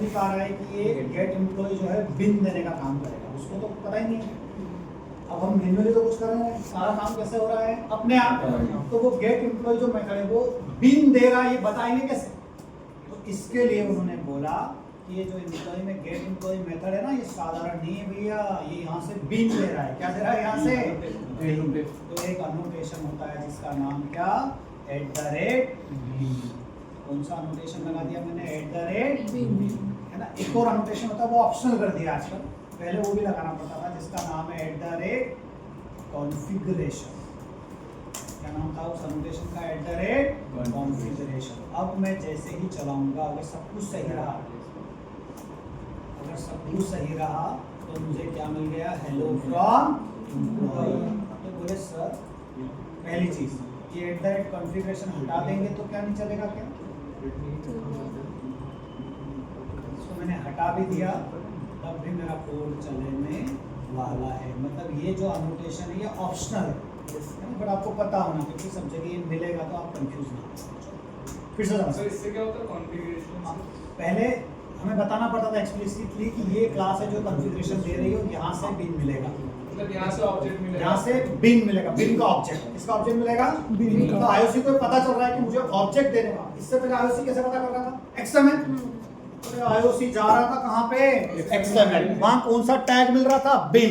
दिखा रहा है कि ये गेट एम्प्लॉय जो है बिन देने का काम करेगा, उसको तो पता ही नहीं है। अब हम मैन्युअली तो कुछ कर रहे हैं, सारा काम कैसे हो रहा है अपने आप। तो वो गेट एम्प्लॉय जो मेथड है वो बिन दे रहा है, ये बताएंगे कैसे। तो इसके लिए उन्होंने बोला कि ये जो एम्प्लॉय में गेट एम्प्लॉय मेथड है ना, ये साधारण नहीं है भैया, ये यहाँ से बिन दे रहा है। क्या दे रहा है यहाँ से? तो एक अनोटेशन होता है जिसका नाम क्या? @ कौन सा अनोटेशन लगा दिया मैंने? @ है ना। एक और अनोटेशन होता है, वो ऑप्शनल कर दिया आजकल, पहले वो भी लगाना पड़ता था, जिसका नाम है @ कॉन्फ़िगरेशन। क्या नाम था उस अनोटेशन का? @ कॉन्फ़िगरेशन। अब मैं जैसे ही चलाऊंगा, अगर सब कुछ सही रहा, तो मुझे क्या मिल गया? Hello from employ. तो बोले सर पहली चीज ये @ कॉन्फ़िगरेशन हटा देंगे तो क्या नहीं चलेगा क्या? इसको मैंने हटा भी दिया, तब भी मेरा कोड चलने वाला है। मतलब ये जो अनोटेशन है ये ऑप्शनल है, बट आपको पता होना, क्योंकि सब जगह ये मिलेगा तो आप कंफ्यूज ना हो। फिर से समझ, इससे क्या होता है कॉन्फ़िगरेशन? पहले हमें बताना पड़ता था एक्सप्लिसिटली कि ये क्लास है जो कॉन्फ़िगरेशन दे रही है, और यहाँ से बिन मिलेगा, मतलब यहाँ से ऑब्जेक्ट मिलेगा, यहाँ से बिन मिलेगा। बिन का ऑब्जेक्ट, किसका ऑब्जेक्ट मिलेगा? बिन का। तो आईओसी को पता चल रहा है कि मुझे ऑब्जेक्ट देने का। इससे पहले आईओसी कैसे पता कर रहा था? XML। तो आईओसी जा रहा था कहाँ पे? XML। वहाँ कौन सा टैग मिल रहा था? बिन।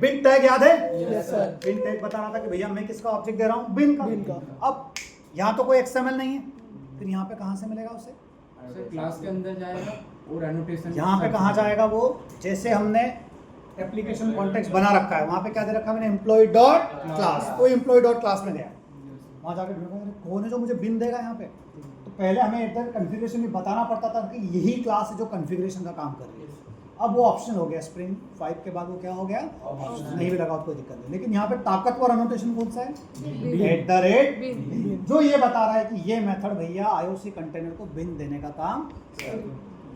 बिन टैग याद है? Yes sir. बिन टैग बता रहा था कि भैया मैं किसका ऑब्जेक्ट दे रहा हूँ? बिन का। अब यहाँ तो कोई XML नहीं है, फिर यहाँ पे कहाँ से मिलेगा उसे? क्लास के अंदर जाएगा और एनोटेशन यहाँ पे कहाँ जाएगा वो? जैसे हमने एप्लीकेशन कॉन्टेक्स्ट बना रखा है, वहाँ पे क्या दे रखा है मैंने? Employ dot class. तो एम्प्लॉय डॉट क्लास में गया, वहाँ जाकर ढूंढा कौन है जो मुझे बिन देगा यहाँ पे। तो पहले हमें इधर कॉन्फ़िगरेशन में बताना पड़ता था कि यही क्लास है जो कॉन्फ़िगरेशन का काम कर रही है। अब वो ऑप्शन हो गया, स्प्रिंग 5 के बाद वो क्या हो गया? ऑप्शन। नहीं भी लगा तो कोई दिक्कत नहीं, लेकिन यहाँ पे ताकतवर अनोटेशन कौन सा है? @ जो ये बता रहा है कि ये मेथड भैया आईओसी कंटेनर को बिन देने का काम।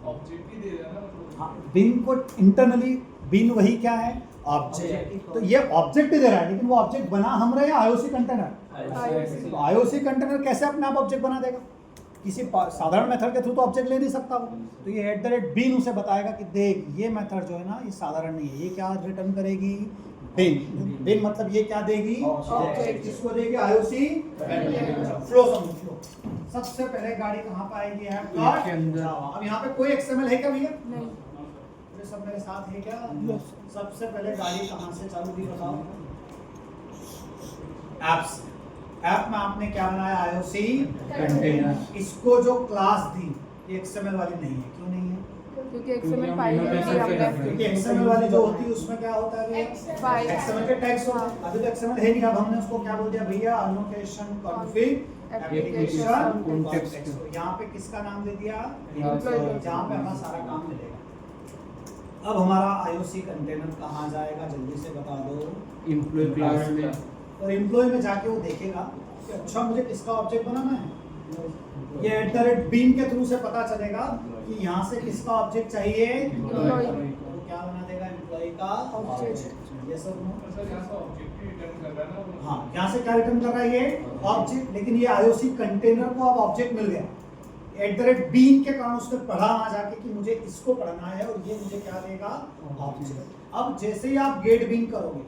ऑब्जेक्ट ही दे रहा है ना, मतलब हाँ, बिन को इंटरनली, बिन वही क्या है? ऑब्जेक्ट। तो ये ऑब्जेक्ट दे रहा है, लेकिन वो ऑब्जेक्ट बना हम रहे या आईओसी कंटेनर? तो आईओसी कंटेनर कैसे अपने आप ऑब्जेक्ट बना देगा? किसी साधारण मेथड के थ्रू तो ऑब्जेक्ट ले नहीं सकता वो। तो ये @ बिन उसे बताएगा कि देख ये मेथड जो है ना, ये साधारण नहीं है, ये क्या रिटर्न करेगी? बिन। बिन मतलब ये क्या देगी? ऑब्जेक्ट। किसको देगी? IOC flow. समझ फ्लो। सबसे पहले गाड़ी कहाँ पे आएगी? ऐप के अंदर। अब यहाँ पे कोई XML है क्या भैया? नहीं। ये सब मेरे साथ है क्या? सबसे पहले गाड़ी कहाँ से चालू की बताओ? ऐप्स। ऐप में आपने क्या बनाया? IOC container. इसको जो क्लास दी ये XML वाली नहीं है। क्यों नहीं है? क्योंकि XML फाइल नहीं थी हमने। क्योंकि XML वाली जो होती है उसमें क्या होता है? फाइल। XML के टैग्स होते हैं। अभी तो XML है नहीं, अब हमने उसको क्या बोल दिया भैया? Annotation config application context. यहाँ पे किसका नाम दे दिया? जहाँ पे हमारा सारा काम मिलेगा। अब हमारा आईओसी कंटेनर कहाँ जाएगा? जल्दी से बता दो। एम्प्लॉय क्लास में। और एम्प्लॉय में जाके वो देखेगा कि अच्छा मुझे किसका ऑब्जेक्ट बनाना है। ये @ बिन के थ्रू से पता चलेगा कि यहाँ से किसका ऑब्जेक्ट चाहिए? एम्प्लॉय। तो क्या बना देगा? एम्प्लॉय का ऑब्जेक्ट। ये सब सर यहाँ से ऑब्जेक्ट ही रिटर्न कर रहा है ना। हाँ, यहाँ से क्या रिटर्न कर रहा है? ये ऑब्जेक्ट। लेकिन ये आईओसी कंटेनर को अब ऑब्जेक्ट मिल गया @ बिन के कारण। उसने पढ़ा वहाँ जाके कि मुझे इसको पढ़ना है, और ये मुझे क्या देगा? ऑब्जेक्ट। अब जैसे ही आप गेट बिन करोगे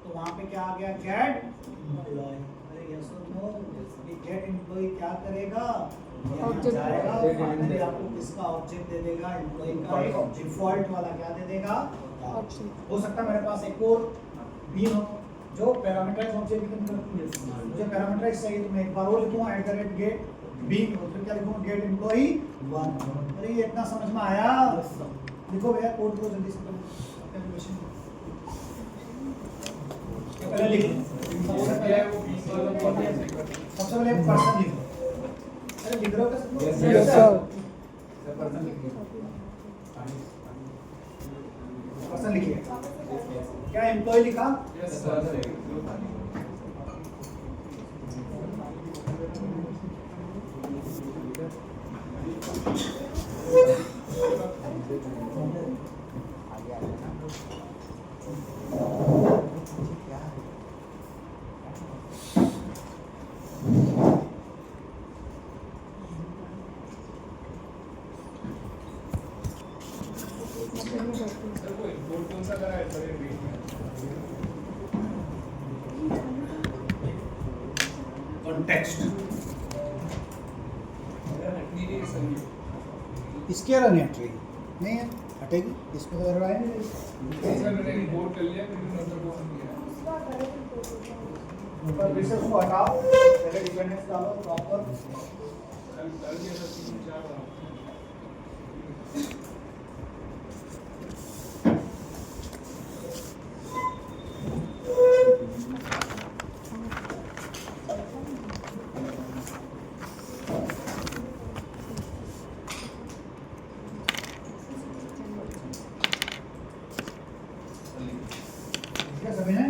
तो वहाँ पे क्या आ गया? Get employee. अरे यस और नो? गेट एम्प्लॉय क्या करेगा? ऑब्जेक्ट जाएगा, फाइनली आपको किसका ऑब्जेक्ट दे देगा? एम्प्लॉय का डिफॉल्ट वाला क्या दे देगा? ऑब्जेक्ट। हो सकता है मेरे पास एक और बिन हो जो पैरामीटराइज ऑब्जेक्ट करती है। मुझे पैरामीटराइज चाहिए तो मैं एक बार और लिखूंगा @ गेट बिन, और फिर क्या लिखूंगा? Get employee 1। अरे ये इतना समझ में आया? लिखो भैया कोड को जल्दी से कैलकुलेशन पहले लिख लो। सबसे पहले पर्सन लिखो। अरे लिख रहे हो क्या? Yes sir. पर्सन लिखिए। क्या एम्प्लॉय लिखा? Yes sir. सर वो इंपोर्ट कौन सा करा है सर ये बीच में कॉन्टेक्स्ट नहीं सर इसके रन एंट्री नहीं है, हटेगी इसमें तो एरर आया नहीं। सर मैंने इंपोर्ट कर लिया फिर नंबर को ऑन किया ऊपर फिर से उसको हटाओ, पहले डिपेंडेंस डालो प्रॉपर। कल दिया सर 3-4 बार क्या सभी ने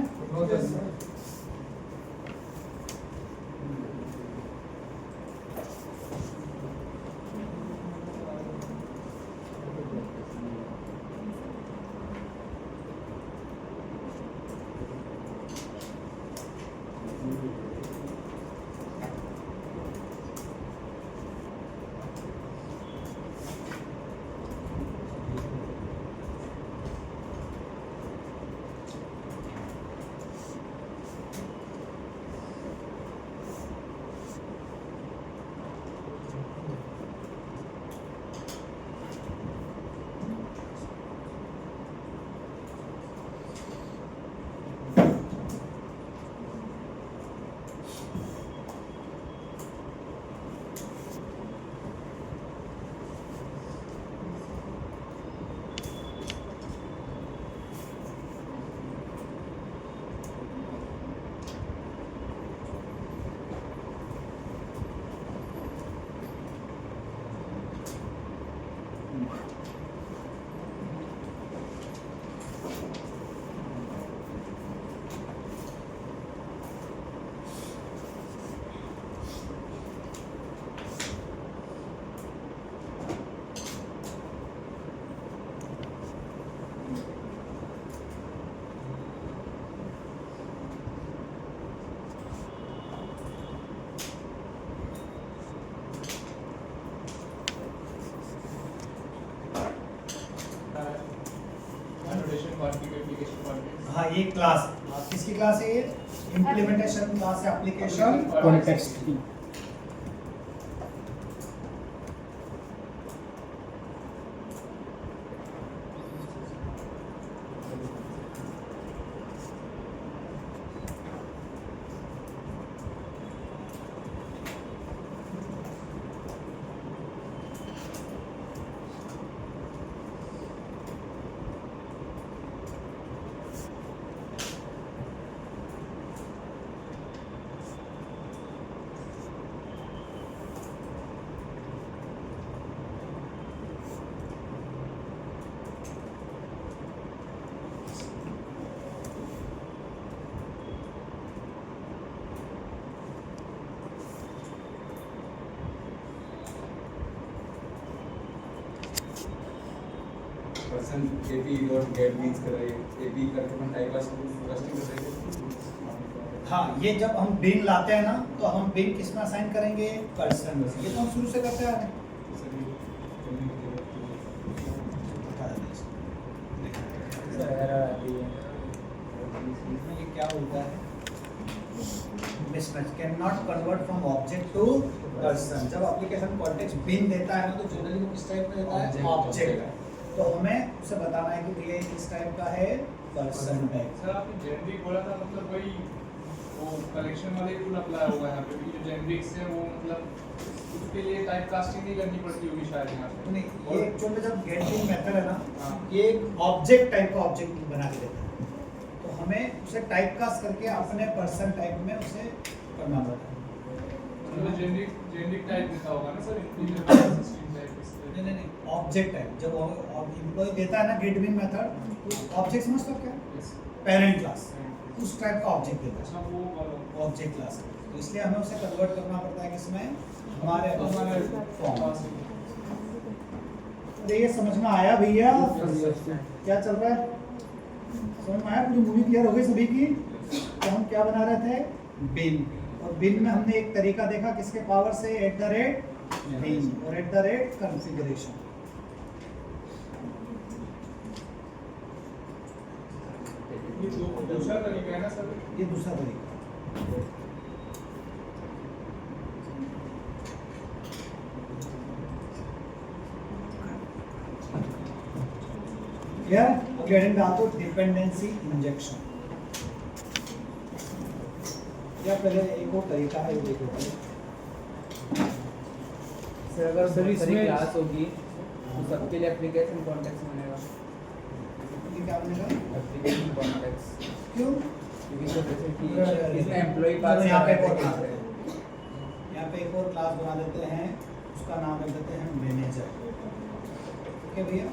एनोटेशन कॉन्फ़िग एप्लीकेशन कॉन्टेक्स्ट हाँ ये क्लास किसकी क्लास है? ये इम्प्लीमेंटेशन क्लास है, एप्लीकेशन कॉन्टेक्स्ट की person AP dot gate means कर रहे हैं एपी करके अपन टाइप कास्टिंग कर रहे हैं। हाँ ये जब हम बिन लाते हैं ना तो हम बिन किस में असाइन करेंगे? पर्सन। ये तो हम शुरू से करते आ रहे हैं। ये क्या होता है? Mismatch can not convert from object to person. जब एप्लीकेशन कॉन्टेक्स्ट बिन देता है ना तो जनरली वो किस टाइप में देता है? ऑब्जेक्ट। तो हमें उसे बताना है कि भैया ये किस टाइप का है? Person type. सर आपने जेनरिक बोला था मतलब वही वो कलेक्शन वाले टूल अप्लाई होगा यहाँ पे भी जो जेनरिक्स है वो मतलब उसके लिए टाइप कास्टिंग नहीं करनी पड़ती होगी शायद यहाँ पे। नहीं ये एक्चुअली जब गेटिंग मेथड है ना हाँ। ये एक ऑब्जेक्ट टाइप का ऑब्जेक्ट बना के देता है, तो हमें उसे टाइप कास्ट करके अपने पर्सन टाइप में उसे करना पड़ता है। मतलब जेनरिक टाइप देता होगा ना सर इंटीजर सिस्टम टाइप इसलिए। नहीं ऑब्जेक्ट टाइप जब एम्प्लॉय देता है ना गेट बिन मेथड तो ऑब्जेक्ट समझते हो क्या? Yes. पेरेंट क्लास उस टाइप का ऑब्जेक्ट देता अच्छा है, वो वाला ऑब्जेक्ट क्लास। तो इसलिए हमें उसे कन्वर्ट करना पड़ता है किसमें? हमारे फॉर्म। तो ये समझ में आया भैया क्या चल रहा है? समझ में आया? पूरी मूवी क्लियर हो गई सभी की? तो हम क्या बना रहे थे? बिन। और बिन में हमने एक तरीका देखा किसके पावर से? @ बिन और @ कॉन्फ़िगरेशन। दूसरा तरीका है ना सर? ये दूसरा तरीका। क्या अगले हेडिंग पे आते हो डिपेंडेंसी इंजेक्शन। या पहले एक और तरीका है, ये देखो पहले। सर अगर सर, बहुत सारी इसमें- क्लास होगी तो सबके लिए एप्लीकेशन कॉन्टेक्स्ट बनेगा। ये क्या बनेगा? एप्लीकेशन कॉन्टेक्स्ट क्यों? क्योंकि सर जैसे कि अरे, इसमें एम्प्लॉय चलो पास यहाँ पे एक कर और रहा क्लास है। देते हैं। यहाँ पे एक और क्लास बना देते हैं, उसका नाम रख देते हैं मैनेजर। ओके भैया,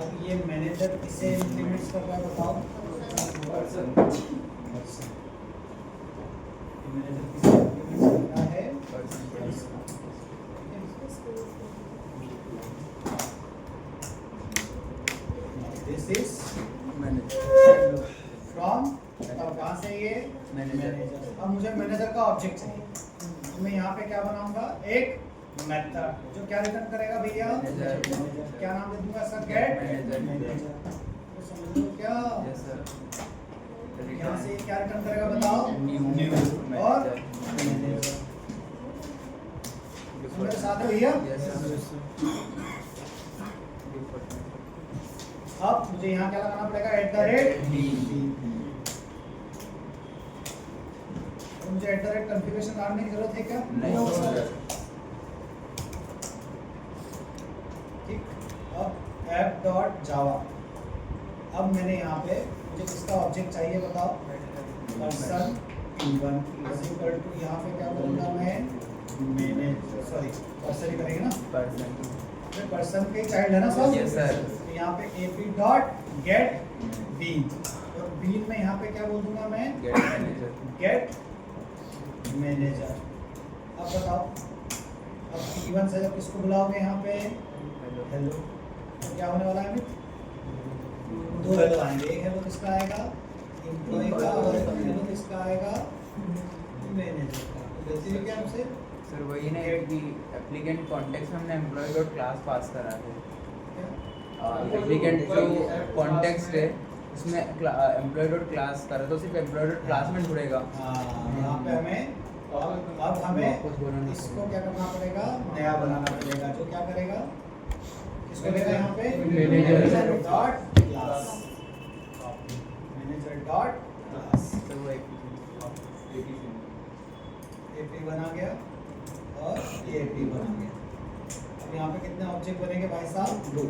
अब ये मैनेजर किसे इंप्लीमेंट्स कर रहा है बताओ? Person person. ये मैनेजर किसे इंप्लीमेंट्स कर रहा है? दिस इज मैनेजर फ्रॉम, और कहाँ से ये? मैनेजर। अब मुझे मैनेजर का ऑब्जेक्ट चाहिए, तो मैं यहाँ पे क्या बनाऊंगा? एक मेथड जो क्या रिटर्न करेगा भैया? मैनेजर। क्या नाम दे दूंगा सर? Gate manager. मैनेजर। तो समझ लो क्या? Yes sir. यहाँ से क्या रिटर्न करेगा बताओ? न्यू और मैनेजर। तुम मेरे साथ हो भैया? Yes sir. अब मुझे यहाँ क्या लगाना पड़ेगा? At the rate. मुझे एट द रेट कॉन्फ़िगरेशन डालने की जरूरत है क्या? नहीं सर। ठीक। अब ऐप डॉट जावा। अब मैंने यहाँ पे मुझे किसका ऑब्जेक्ट चाहिए बताओ? Person P1 is equal to, यहाँ पे क्या करूँगा मैं? मैनेजर, सॉरी पर्सन ही करेंगे ना, पर्सन। पर्सन के चाइल्ड है ना सब? Yes, sir. तो यहाँ पे AP डॉट गेट बीन, और बीन में यहाँ पे क्या बोल दूंगा मैं? Get manager. Get manager. अब बताओ, अब P1 से जब किसको बुलाओगे यहाँ पे? हेलो। तो क्या होने वाला है अमित? दो हेलो आएंगे, एक हेलो किसका आएगा? एम्प्लॉय का, और एक हेलो किसका आएगा? मैनेजर का। तो गलती हुई क्या हमसे? सर वही ना कि एप्लीकेंट कॉन्टेक्स्ट में हमने एम्प्लॉय डॉट क्लास पास करा है। एप्लीकेंट जो कॉन्टेक्स्ट है उसमें एम्प्लॉय डॉट क्लास करा तो सिर्फ एम्प्लॉय डॉट क्लास में ढूंढेगा। हाँ, यहाँ पे हमें अब हमें वापस बनाना इसको क्या करना पड़ेगा? नया बनाना पड़ेगा, जो क्या करेगा? किसको लेगा यहाँ पे? Manager dot class. Manager dot class. तो वो एक AP बना गया और ये AP बना गया। अब यहाँ पे कितने ऑब्जेक्ट बनेंगे भाई साहब? दो।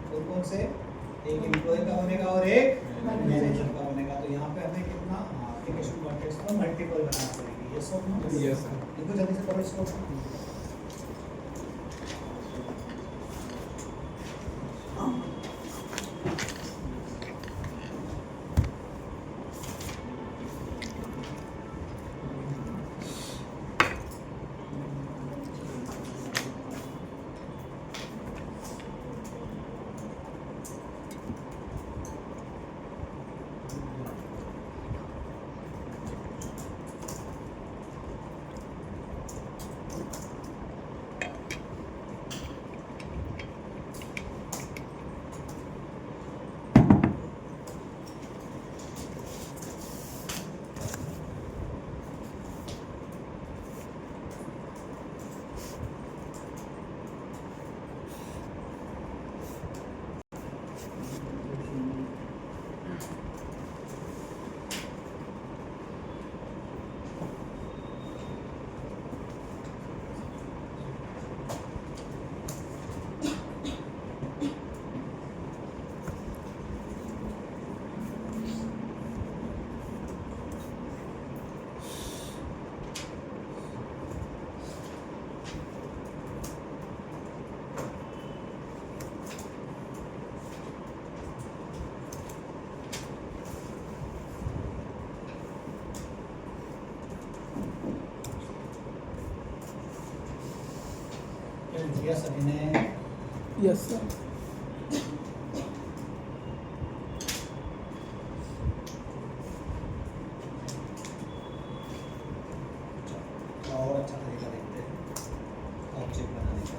कौन कौन से? एक एम्प्लॉय का बनेगा और एक मैनेजर का बनेगा। तो यहाँ पे हमें कितना एप्लीकेशन कॉन्टेक्स्ट में मल्टीपल बनाना पड़ेगी। ये सब ना? Yes, sir. देखो जल्दी से करो इसको। दिया सभी ने? Yes sir. और अच्छा तरीका देखते हैं ऑब्जेक्ट बनाने का।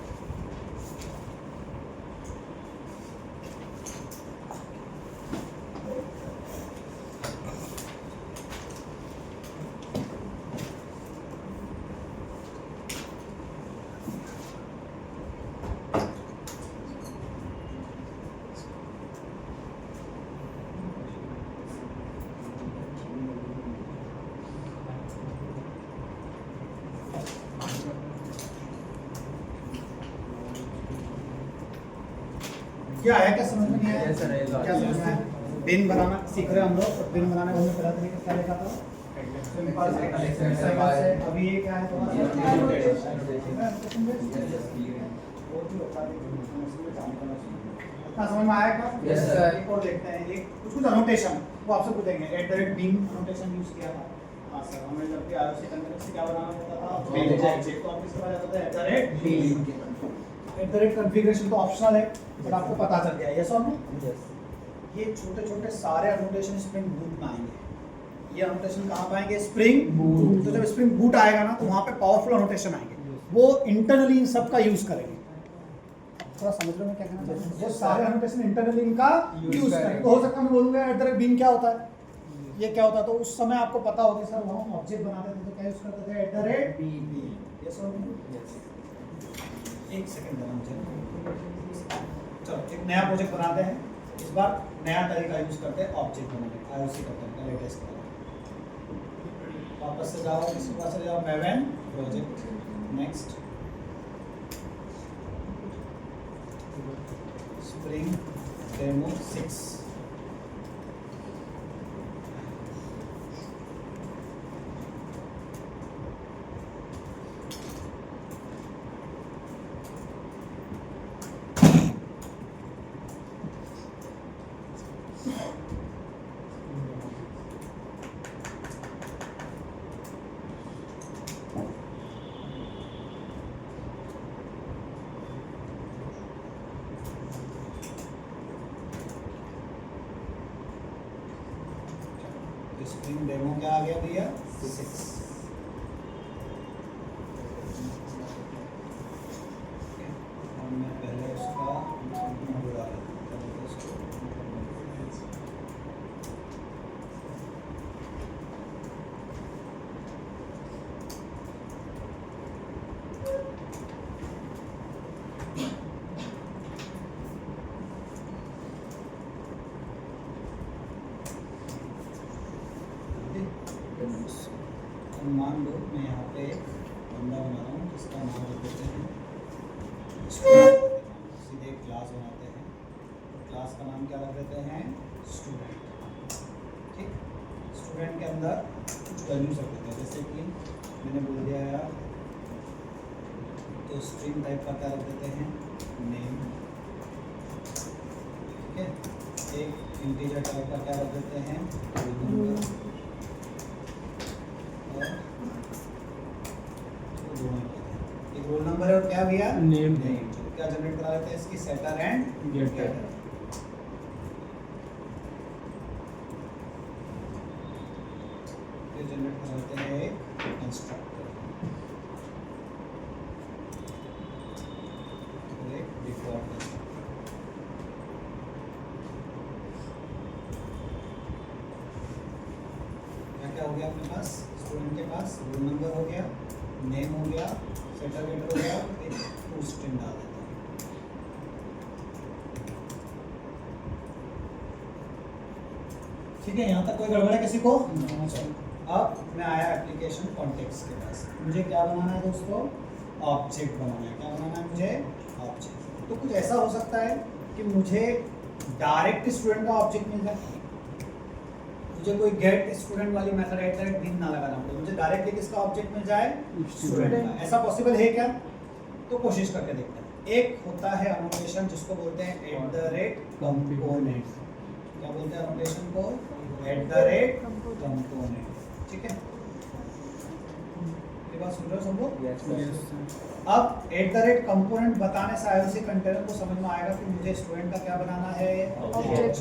ये आया क्या समझ में नहीं आया? Yes, sir, ये तो क्या समझ में आया? बिन बनाना सीख रहे हैं हम लोग, और बिन बनाने का हमने पहला तरीका क्या देखा था? सिंपल से। अभी ये क्या है तुम्हारा? हाँ, समझ में आया क्या? Yes, sir. एक और देखते हैं, एक कुछ अनोटेशन वो आपसे पूछेंगे। @bin अनोटेशन यूज किया था। हाँ सर, हमें जब भी आईओसी कंटेनर से क्या बनाना होता था? ऑब्जेक्ट। तो आप किसके पास जाते थे? @bin। कॉन्फ़िगरेशन तो ऑप्शनल है, बट आपको पता चल गया। यस और नो? ये छोटे-छोटे सारे अनोटेशन स्प्रिंग बूट में आएंगे। ये अनोटेशन कहाँ पाएंगे? Spring boot. तो जब स्प्रिंग बूट आएगा ना, तो वहाँ पे पावरफुल अनोटेशन आएंगे, वो इंटरनली इन सब का यूज करेंगे। थोड़ा समझ लो मैं क्या कहना चाहता हूँ। वो सारे अनोटेशन इंटरनली इनका यूज करेंगे। तो हो सकता है मैं बोलूँगा @bin क्या होता है, ये क्या होता है, तो उस समय आपको पता होगा सर वहाँ ऑब्जेक्ट बनाते थे तो क्या यूज करते थे? @bin। यस और नो? एक सेकंड देना मुझे। चलो एक नया प्रोजेक्ट बनाते हैं। इस बार नया तरीका यूज करते हैं ऑब्जेक्ट बनाने का। आईओसी करते हैं लेटेस्ट का। वापस से जाओ, किसी के पास से जाओ, maven project, next spring demo 6। Spring demo क्या आ गया भैया? 6। मैं पहले उसका बुला लेता हूं इसको। मान लो मैं यहाँ पे एक बंदा बना रहा हूँ जिसका नाम रख देते हैं सीधे क्लास बनाते हैं। तो क्लास का नाम क्या रख देते हैं? स्टूडेंट। ठीक, स्टूडेंट के अंदर कुछ वैल्यूज रख देते हैं, जैसे कि मैंने बोल दिया यार, तो स्ट्रिंग टाइप का क्या रख देते हैं? नेम। ठीक है, एक इंटीजर टाइप का क्या रख देते हैं? एक रोल नंबर है और क्या भैया? नेम। क्या जनरेट करा लेते हैं इसकी? Setter and getter. ये जनरेट करा लेते हैं एक कंस्ट्रक्टर, एक डिफॉल्ट। क्या हो गया अपने पास? स्टूडेंट के पास रोल नंबर हो गया, नेम हो गया, सेटर गेटर हो गया, एक स्ट्रिंग डाल देते हैं। ठीक है, यहाँ तक कोई गड़बड़ है किसी को? अब मैं आया एप्लीकेशन कॉन्टेक्स्ट के पास। मुझे क्या बनाना है दोस्तों? ऑब्जेक्ट बनाना है। क्या बनाना है मुझे? ऑब्जेक्ट। तो कुछ ऐसा हो सकता है कि मुझे डायरेक्ट स्टूडेंट का ऑब्जेक्ट मिल जाए, मुझे कोई गेट स्टूडेंट वाली मेथड @bin ना लगाना पड़े, मुझे डायरेक्टली किसका ऑब्जेक्ट मिल जाए? स्टूडेंट का। ऐसा पॉसिबल है क्या? तो कोशिश करके देखते हैं। एक होता है अनोटेशन जिसको बोलते हैं @component। क्या बोलते हैं अनोटेशन को? @component। ठीक है, ये बात सुन रहे हो सब लोग? अब @component बताने से आईओसी कंटेनर को समझ में आएगा कि मुझे स्टूडेंट का क्या बनाना है? ऑब्जेक्ट।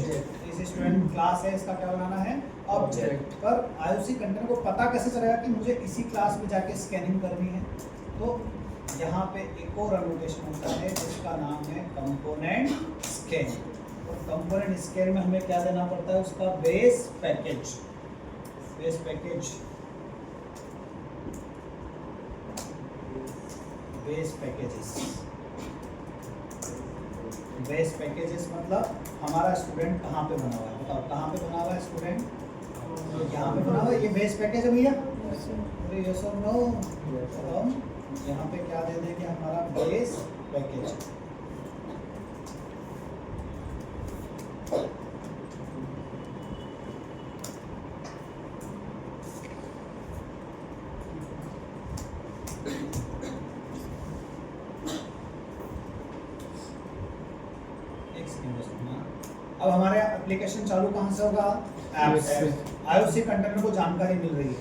इस स्टूडेंट क्लास है, इसका क्या बनाना है? ऑब्जेक्ट। पर आईओसी कंटेनर को पता कैसे चलेगा कि मुझे इसी क्लास में जाके स्कैनिंग करनी है? तो यहाँ पे एक और अनोटेशन होता है जिसका नाम है कंपोनेंट स्केल। और कंपोनेंट स्केल में हमें क्या देना पड़ता है? उसका base package. Base package, base packages. Base packages मतलब हमारा स्टूडेंट कहाँ पे बना हुआ है? बताओ कहाँ पे बना हुआ है स्टूडेंट? यहाँ पे बना हुआ है। ये बेस पैकेज है भैया? अरे यस और नो? हम यहाँ पे क्या दे देंगे? हमारा बेस पैकेज। अब हमारे एप्लीकेशन चालू कहाँ से होगा? ऐप से। आईओसी कंटेनर को जानकारी मिल रही है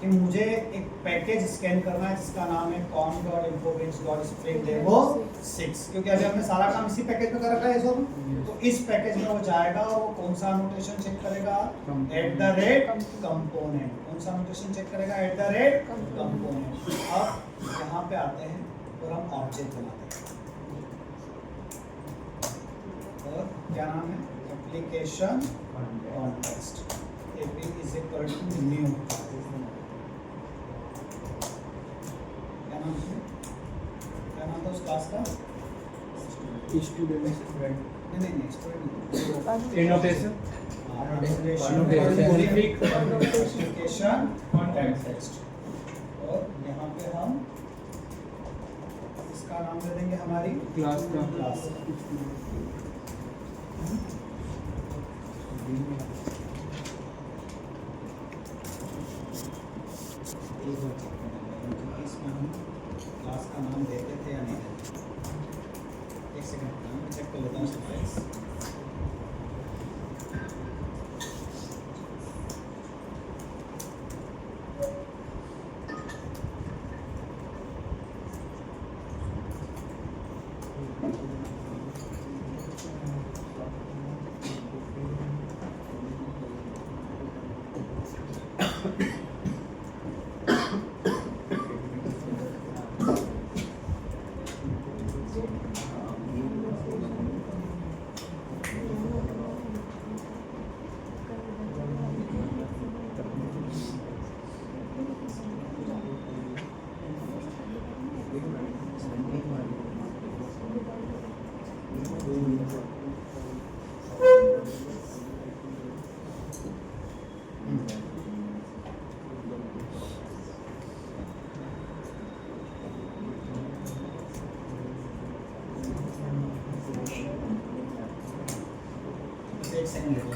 कि मुझे एक पैकेज स्कैन करना है जिसका नाम है com.infobits.springdemo6, क्योंकि अभी हमने सारा काम इसी पैकेज में कर रखा है सब। तो इस पैकेज में वो जाएगा और वो कौन सा नोटेशन चेक करेगा? @component। कौन सा नोटेशन चेक करेगा? @component। अब यहाँ पे आते हैं और हम ऑब्जेक्ट बनाते हैं। और क्या नाम है? Application context AP is equal to new। क्या नाम है? क्या नाम था उस क्लास का? स्टूडेंट नहीं स्टूडेंट Annotation। Application context. और यहाँ पे हम इसका नाम दे देंगे हमारी क्लास का क्लास। इसमें हम क्लास का नाम देते थे या नहीं देते? एक सेकंड मैं चेक कर लेता हूँ स्लाइड्स। एक सेकंड ले लो।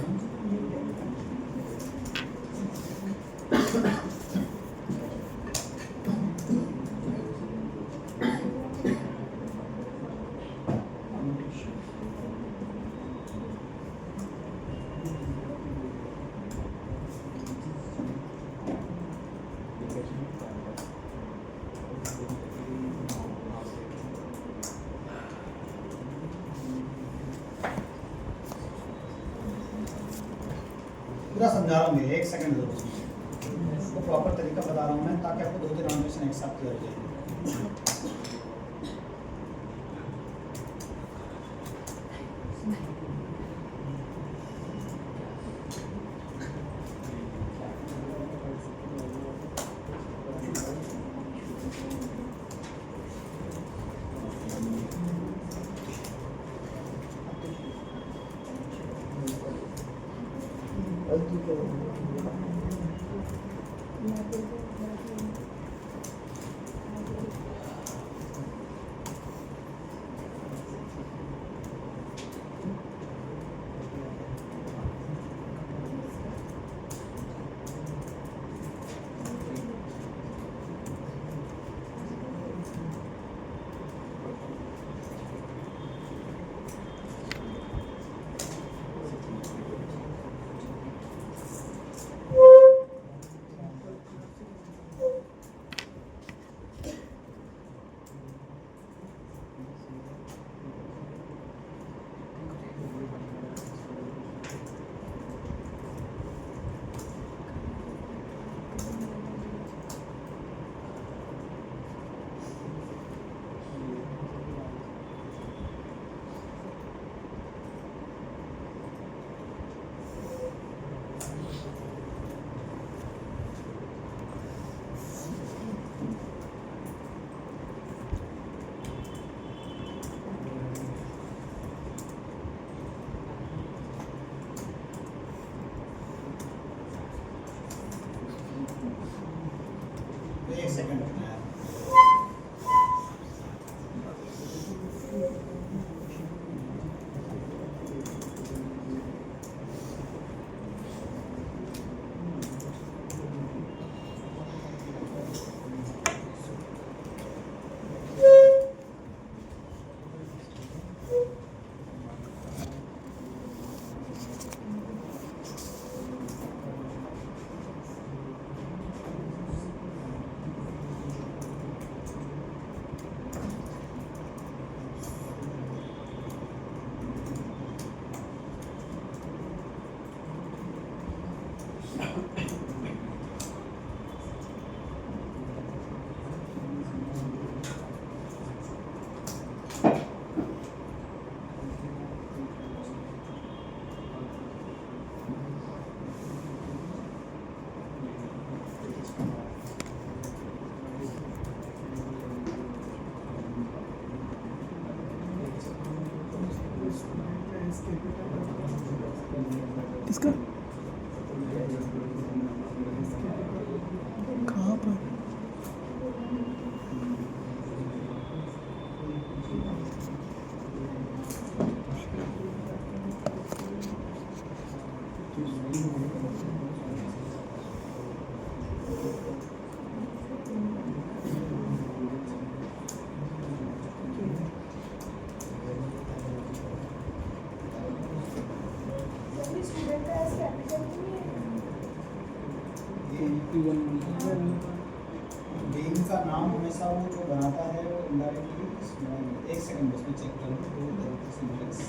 पूरा समझा रहा हूँ मैं, एक सेकंड दो, तो प्रॉपर तरीका बता रहा हूँ मैं ताकि आपको 2-3 नोटेशन एक साथ क्लियर हो जाए। किसका कहाँ पर स्टूडेंट का एस कैपिटल बीइंग का नाम हमेशा वो जो बनाता है वो इनडायरेक्टली, एक सेकंड उसमें चेक कर लो तो सिंपलेक्स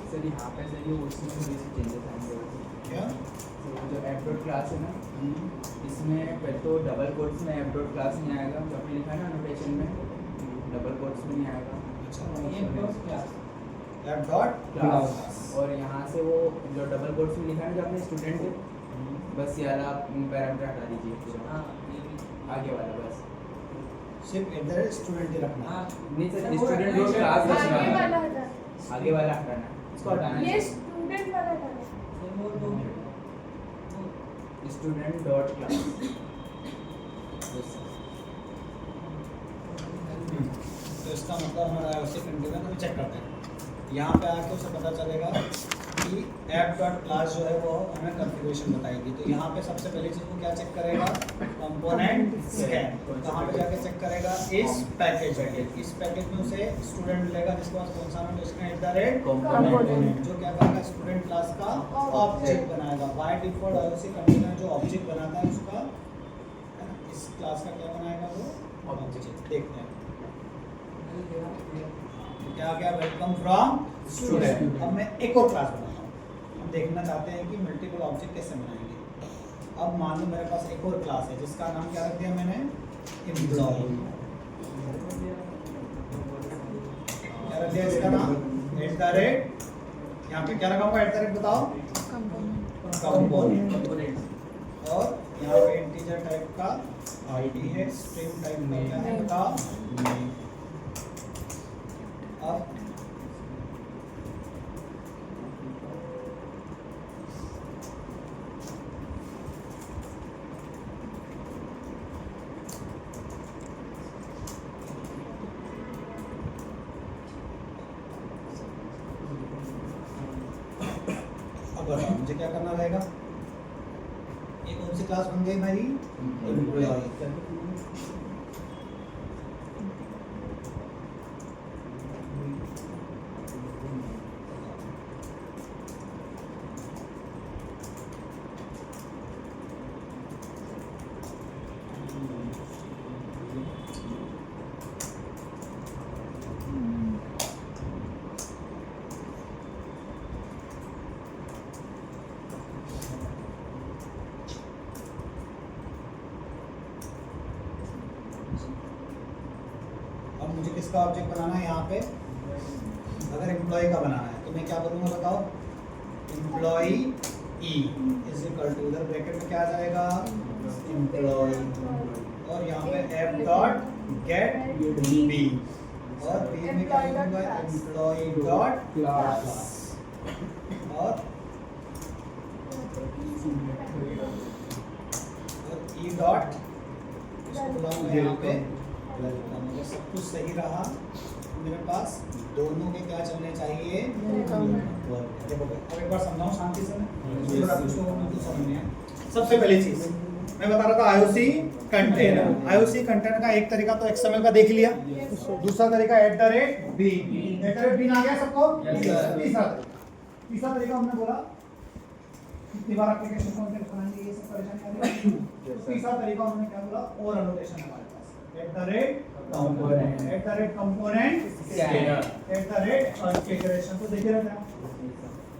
सर यहाँ पे सर ये उसमें थोड़ी सी चेंजेस आएंगे। क्या तो जो ऐप डॉट क्लास है ना, इसमें पहले तो डबल कोट्स में ऐप डॉट क्लास नहीं आएगा, जो आपने लिखा है ना नोटेशन में, डबल कोट्स में नहीं आएगा। ऐप डॉट क्लास और यहाँ से वो जो डबल कोट्स में लिखा है ना जो आपने स्टूडेंट है, बस ये वाला पैरामीटर हटा दीजिए पूरा, आगे वाला बस। सिर्फ इधर स्टूडेंट ही रखना नहीं सर, स्टूडेंट डॉट क्लास आगे बचना वाला है, हटा, आगे वाला हटाना है, इसको हटाना ये है। स्टूडेंट वाला हटा। स्टूडेंट डॉट क्लास तो इसका मतलब हमारा IOC कंटेनर हम चेक करते हैं। यहाँ पे आके उसे पता चलेगा कि ऐप डॉट क्लास जो है वो हमें कॉन्फ़िगरेशन बताएगी। तो यहाँ पे सबसे पहली चीज़ को क्या चेक करेगा, कंपोनेंट स्कैन। कहाँ पे जाके चेक करेगा, इस पैकेज में। इस पैकेज में उसे स्टूडेंट मिलेगा जिसके पास कौन सा नोटेशन @ Component। जो क्या करेगा, स्टूडेंट क्लास का ऑब्जेक्ट बनाएगा। बाय डिफॉल्ट IOC कंटेनर जो ऑब्जेक्ट बनाता है उसका, है ना, इस क्लास का क्या बनाएगा वो ऑब्जेक्ट। देखते हैं क्या आ गया, वेलकम फ्रॉम स्टूडेंट। अब मैं एक और क्लास बनाता हूँ। हम देखना चाहते हैं कि मल्टीपल ऑब्जेक्ट कैसे बनाएंगे। अब मान लो मेरे पास एक और क्लास है जिसका नाम क्या रख दिया मैंने, एम्प्लॉय। क्या रख दिया इसका नाम, @ यहाँ पे क्या रखा होगा, @ बताओ, कंपोनेंट। और यहाँ पे इंटीजर टाइप का आईडी है, स्ट्रिंग टाइप का क्या है बताओ, नेम। अब बताओ मुझे क्या करना रहेगा। ये कौन सी क्लास बन गई मेरी, एम्प्लॉय। अब मुझे किसका ऑब्जेक्ट बनाना है यहाँ पे, अगर एम्प्लॉय का बनाना है तो मैं क्या करूँगा बताओ, employee e is equal to, इधर ब्रैकेट में क्या आ जाएगा, एम्प्लॉय, और यहाँ पे एफ डॉट गेट बी, और बी में क्या लिखूंगा, एम्प्लॉय डॉट क्लास, और ई डॉट यहाँ पे वेलकम। सब कुछ सही रहा मेरे पास, दोनों के क्या चलने चाहिए, देखो अब एक बार समझाऊं शांति से, कुछ लोगों को बिल्कुल समझ नहीं आया। सबसे पहली चीज मैं बता रहा था आईओसी कंटेनर। आईओसी कंटेनर का एक तरीका तो एक्सएमएल का देख लिया, दूसरा तरीका @bin आ गया सबको। तीसरा तरीका हमने बोला कितनी बार एप्लीकेशन को बनाएंगे, ये सब परेशानी आ रही है। तीसरा तरीका उन्होंने क्या बोला, और एनोटेशन हमारे पास @component @configuration तो देखे रहते हैं।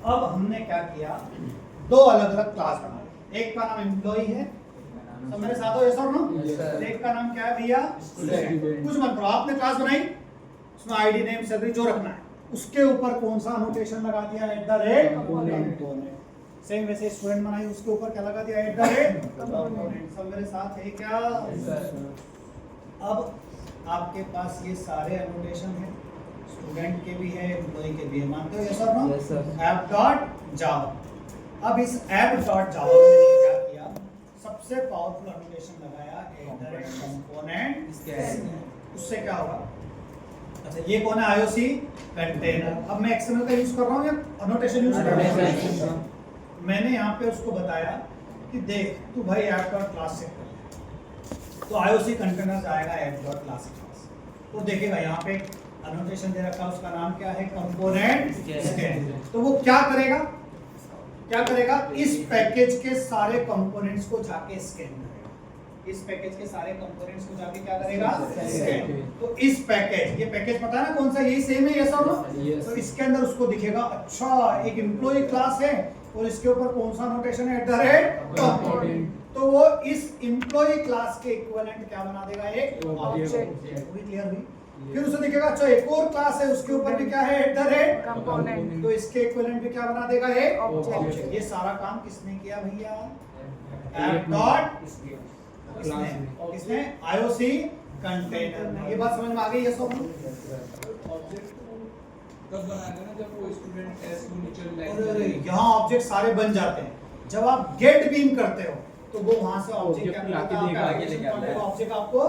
अब हमने क्या किया, दो अलग अलग क्लास बना, एक का नाम एम्प्लॉय है, तो मेरे साथ हो ये सब ना, एक का नाम क्या है भैया, कुछ मत करो, आपने क्लास बनाई, उसमें आईडी नेम सैलरी जो रखना है, उसके ऊपर कौन सा एनोटेशन लगा दिया, @component। सेम वैसे स्टूडेंट बनाई, उसके ऊपर क्या लगा दिया, @component। सब मेरे साथ है क्या। अब आपके पास ये सारे एनोटेशन हैं, स्टूडेंट के भी है, एम्प्लॉय के भी है, मानते हो ये सब ना, app.java। अब इस app.java में मैंने क्या किया, सबसे पावरफुल एनोटेशन लगाया @component। उससे क्या होगा, अच्छा ये कौन है, आईओसी कंटेनर। अब मैं एक्सएमएल का यूज कर रहा हूँ या एनोटेशन यूज कर रहा हूँ, मैंने यहाँ पे उसको बताया कि देख तू भाई app.class से कर, तो आईओसी कंटेनर जाएगा app.class क्लास, वो देखेगा यहाँ पे एनोटेशन दे रखा है, उसका नाम क्या है, कंपोनेंट स्कैन। तो वो क्या करेगा, इस पैकेज के सारे कंपोनेंट्स को जाके स्कैन करेगा, इस पैकेज के सारे कंपोनेंट्स को जाके क्या करेगा, स्कैन। तो इस पैकेज, ये पैकेज पता है ना कौन सा, यही सेम है ये सब, तो इसके अंदर उसको दिखेगा अच्छा एक एम्प्लॉय क्लास है और इसके ऊपर कौन सा नोटेशन है, @component। तो वो इस एम्प्लॉय क्लास के इक्विवेलेंट क्या बना देगा, एक ऑब्जेक्ट। पूरी क्लियर हुई। फिर उसे दिखेगा अच्छा एक और क्लास है, उसके ऊपर भी क्या है, @component, तो इसके इक्विवेलेंट भी क्या बना देगा, एक ऑब्जेक्ट। ये सारा काम किसने किया भैया, किसने, आईओसी कंटेनर ने। ये बात समझ में आ गई है सब। ऑब्जेक्ट कब बनाएंगे ना, जब वो स्टूडेंट एस को नीचे लाइन, यहाँ ऑब्जेक्ट सारे बन जाते हैं जब आप गेट बीम करते हो, तो वो वहां से ऑब्जेक्ट क्या करता है, ऑब्जेक्ट आपको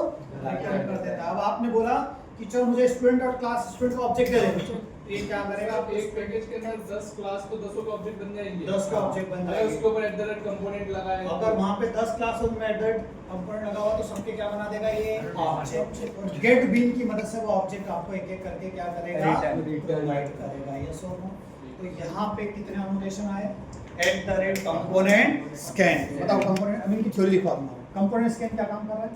रिटर्न कर देता है। अब आपने बोला कि चलो मुझे स्टूडेंट और क्लास स्टूडेंट का ऑब्जेक्ट दे दे, तो ये क्या करेगा, आप एक पैकेज के अंदर 10 क्लास तो 10 का ऑब्जेक्ट बन जाएंगे, 10 का ऑब्जेक्ट बन जाएगा। उसके ऊपर @component लगाए, अगर वहां पे 10 क्लास में @component लगा हुआ तो सबके क्या बना देगा, ये ऑब्जेक्ट। और गेट बीम की मदद से वो ऑब्जेक्ट आपको एक एक करके क्या करेगा, प्रोवाइड करेगा। ये सो तो यहाँ पे कितने एनोटेशन आए, @component scan। बताओ कंपोनेंट, अमीन की थ्योरी लिखवा दूंगा। कंपोनेंट स्कैन क्या काम कर रहा है,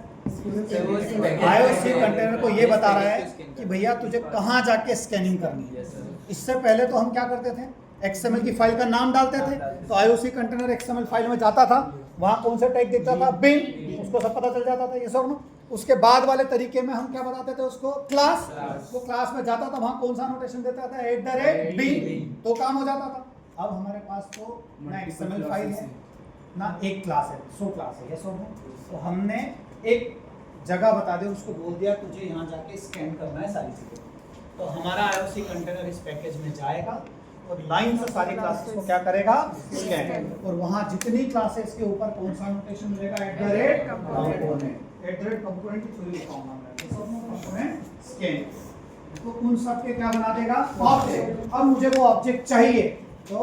आईओसी कंटेनर को ये बता रहा है कि भैया तुझे कहाँ जाके स्कैनिंग करनी है। इससे पहले तो हम क्या करते थे, एक्सएमएल की फाइल का नाम डालते थे, तो आईओसी कंटेनर एक्सएमएल फाइल में जाता था, वहाँ कौन सा टैग दिखता था, बिन, उसको सब पता चल जाता था, ये सब ना। उसके बाद वाले तरीके में हम क्या बताते थे उसको, क्लास। वो क्लास में जाता था, वहाँ कौन सा नोटेशन देता था, @bin, तो काम हो जाता था। अब हमारे पास तो ना एक्सएमएल फाइल है ना एक क्लास है, 100 क्लास है, ये सब है। तो हमने एक जगह बता दी, उसको बोल दिया तुझे यहाँ जाके स्कैन करना है सारी चीजें। तो हमारा आईओसी कंटेनर इस पैकेज में जाएगा और लाइन से सारी क्लासेस को क्या करेगा, स्कैन। और वहाँ जितनी क्लासेस के ऊपर कौन सा नोटेशन मिलेगा, @component की थ्योरी लिखाऊंगा मैं, कंपोनेंट स्कैन। तो उन सब के क्या बना देगा, ऑब्जेक्ट। अब मुझे वो ऑब्जेक्ट चाहिए, तो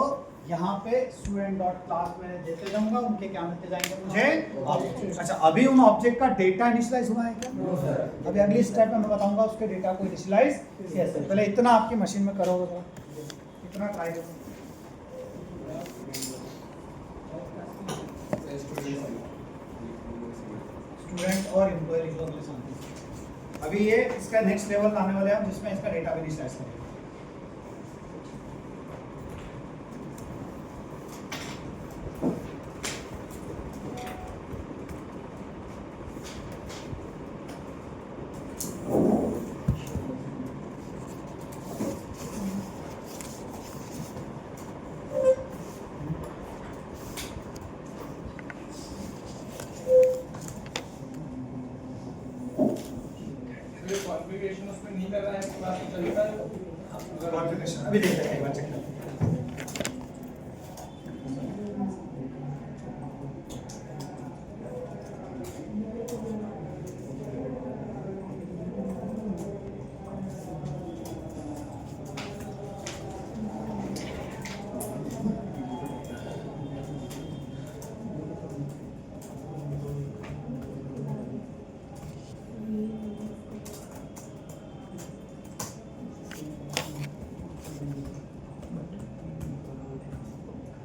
यहाँ पे student.class में देते जाऊंगा, उनके क्या मिलते जाएंगे मुझे, ऑब्जेक्ट। अच्छा अभी उन ऑब्जेक्ट का डेटा इनिशियलाइज हुआ है क्या, अभी अगली स्टेप में मैं बताऊंगा उसके डेटा को इनिशियलाइज कैसे। पहले इतना आपकी मशीन में करोगे, तो इतना ट्राई करो। स्टूडेंट और एम्प्लॉय लिख लो अपने सामने। अभी ये इसका नेक्स्ट लेवल आने वाले हैं जिसमें इसका डेटा भी इनिशियलाइज करेंगे।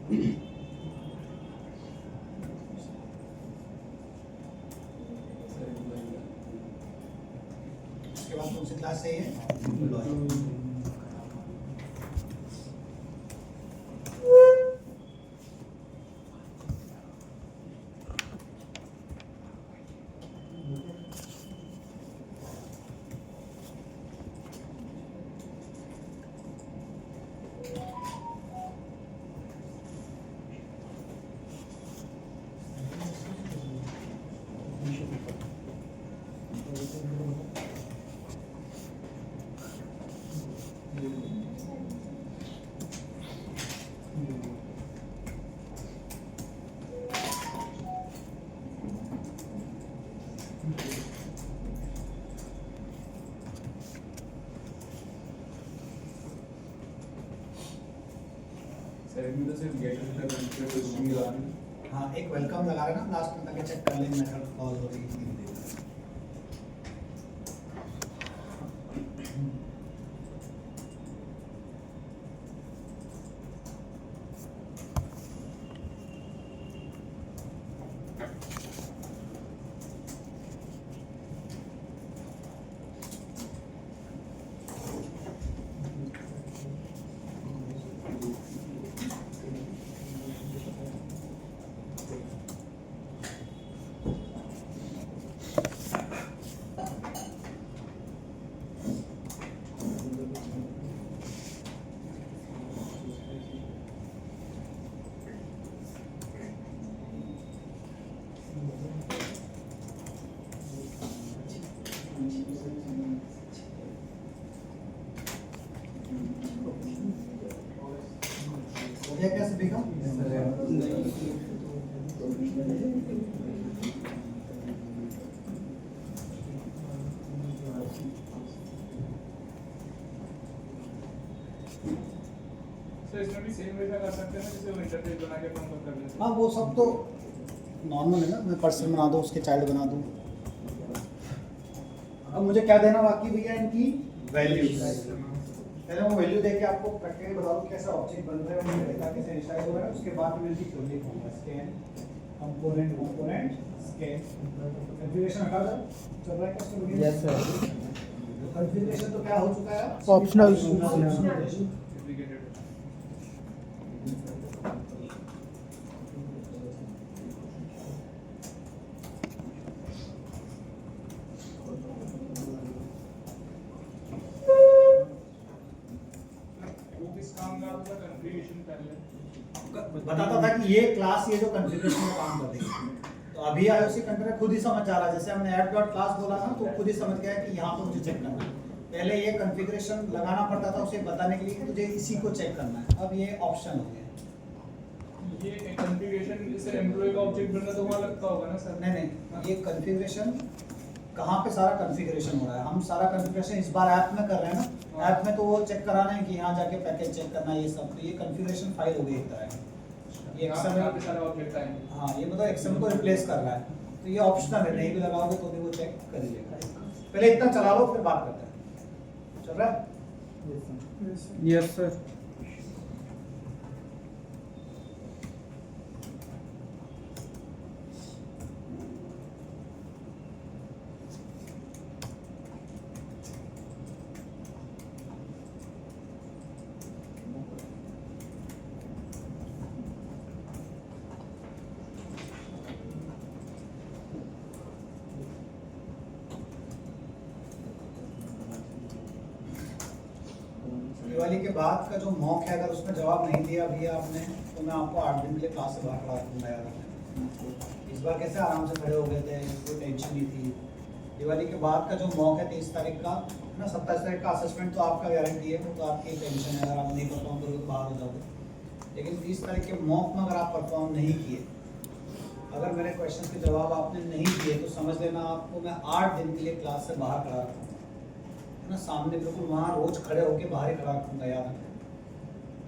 उसके बाद कौन सी क्लास चाहिए? एम्प्लॉय। सर इसमें तो सिर्फ गेट का स्ट्रिंग लगाना। हाँ, एक वेलकम लगा रहे ना लास्ट में, ताकि चेक कर लें मेथड कॉल हो रही है कि नहीं। हो गया क्या सभी का? सर इसमें भी सेम वैसा कर सकते हैं ना, जैसे वो इंटरफेस बना के अपन कर लेते हैं। हाँ, वो सब तो नॉर्मल है ना। मैं पर्सन बना दूँ, उसके चाइल्ड बना दूँ। अब मुझे क्या देना बाकी भैया? इनकी वैल्यूज। पहले वो वैल्यू देके आपको प्रैक्टिकली बता दूँ कैसे ऑब्जेक्ट बन रहे हैं, डेटा कैसे इनिशियलाइज हो रहा है। उसके बाद में इनकी थ्योरी लिखूंगा, स्कैन कंपोनेंट स्कैन कॉन्फ़िगरेशन हटा दो। चल रहा है क्या स्टूडेंट? Yes sir. कॉन्फ़िगरेशन तो क्या हो चुका है? ऑप्शनल। Duplicated। वो किस काम का होगा? कॉन्फ़िगरेशन पहले बताता था कि ये क्लास ये जो कॉन्फ़िगरेशन में काम कर रही है। तो अभी आईओसी कंटेनर खुद ही समझ जा रहा है। जैसे हमने ऐड डॉट क्लास बोला ना, तो खुद ही समझ गया कि यहाँ पर मुझे चेक करना है। पहले ये कॉन्फ़िगरेशन लगाना पड़ता था उसे बताने के लिए कि तुझे इसी को चेक करना है। अब ये ऑप्शन हो गया। ये कॉन्फ़िगरेशन जैसे एम्प्लॉय का ऑब्जेक्ट बनना तो वहाँ लगता होगा ना सर? नहीं, ये कॉन्फ़िगरेशन कहाँ पे सारा कॉन्फ़िगरेशन हो रहा है? हम सारा कॉन्फ़िगरेशन इस बार ऐप में कर रहे हैं ना। ऐप में तो वो चेक कराना है कि यहाँ जाके पैकेज चेक करना है, ये सब। तो ये कॉन्फ़िगरेशन फाइल हो गई एक तरह की। ये यहाँ एक्सेल पे सारे ऑब्जेक्ट आएंगे। हाँ, ये मतलब एक्सेल को रिप्लेस कर रहा है। तो ये ऑप्शनल है, नहीं भी लगाओगे तो भी वो चेक कर ही लेगा। पहले इतना चला लो, फिर बात करते हैं। चल रहा है? Yes sir. दिवाली के बाद का जो मॉक है, अगर उसमें जवाब नहीं दिया भैया आपने, तो मैं आपको 8 दिन के लिए क्लास से बाहर खड़ा रखूँगा। यार इस बार कैसे आराम से खड़े हो गए थे, कोई टेंशन नहीं थी। दिवाली के बाद का जो मॉक है 23 तारीख का ना, 27 तारीख का असेसमेंट तो आपका गारंटी है, वो तो आपकी टेंशन है। अगर आप नहीं परफॉर्म करोगे तो बाहर हो जाओगे। लेकिन 30 तारीख के मॉक में अगर आप परफॉर्म नहीं किए, अगर मेरे क्वेश्चन के जवाब आपने नहीं दिए, तो समझ लेना आपको मैं 8 दिन के लिए क्लास से बाहर खड़ा रखूँगा ना। सामने बिल्कुल वहाँ रोज खड़े होकर बाहर ही खड़ा रखूँगा, याद रखें।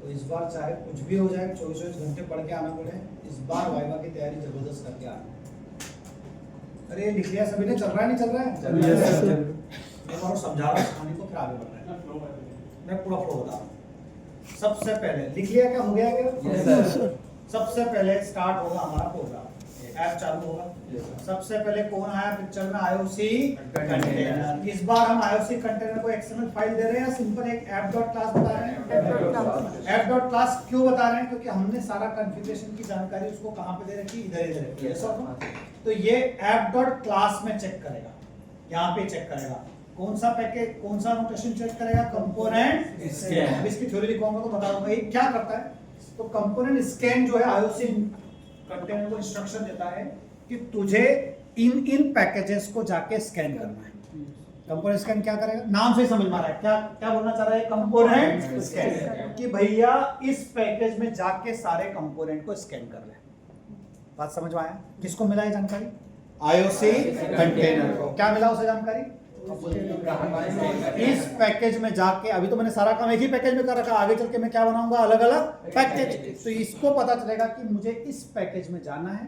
तो इस बार चाहे कुछ भी हो जाए, 24 घंटे पढ़ के आना पड़े, इस बार वाइवा की तैयारी जबरदस्त करके आना। अरे ये लिख लिया सभी ने? चल रहा है नहीं चल रहा है? चल रहा है। Yes sir. मैं और समझा रहा हूँ कहानी को, फिर आगे बढ़ रहा है। मैं पूरा फ्लो बता रहा हूँ। सबसे पहले लिख लिया क्या? हो गया क्या? Yes sir. सबसे पहले स्टार्ट होगा हमारा प्रोग्राम, ऐप चालू होगा। सबसे पहले कौन आया पिक्चर में? IOC container. इस बार हम आईओसी कंटेनर को एक्सएमएल फाइल दे रहे हैं या सिंपल एक ऐप डॉट क्लास बता रहे हैं? ऐप डॉट क्लास क्यों बता रहे हैं? क्योंकि हमने सारा कॉन्फ़िगरेशन की जानकारी उसको कहां पे दे रखी? इधर ही दे रखी है। तो ये ऐप डॉट क्लास में चेक करेगा, यहाँ पे चेक करेगा कौन सा पैकेज, कौन सा नोटेशन चेक करेगा? Component scan. इसकी थ्योरी दिखाऊंगा तो बता दूंगा ये क्या करता है। तो कंपोनेंट स्कैन जो है आईओसी कंटेनर को इंस्ट्रक्शन देता है कि तुझे इन पैकेजेस को जाके स्कैन करना है। कंपोनेंट स्कैन क्या करेगा? नाम से ही समझ में आ रहा है क्या क्या बोलना चाह रहा है? कंपोनेंट स्कैन, कि भैया इस पैकेज में जाके सारे कंपोनेंट को स्कैन कर ले। बात समझ में आया? किसको मिला ये जानकारी? आईओसी कंटेनर को। क्या मिला उसे जानकारी? इस पैकेज में जाके, अभी तो मैंने सारा काम एक ही पैकेज में कर रखा, आगे चल के मैं क्या बनाऊंगा? अलग अलग पैकेज। तो इसको पता चलेगा कि मुझे इस पैकेज में जाना है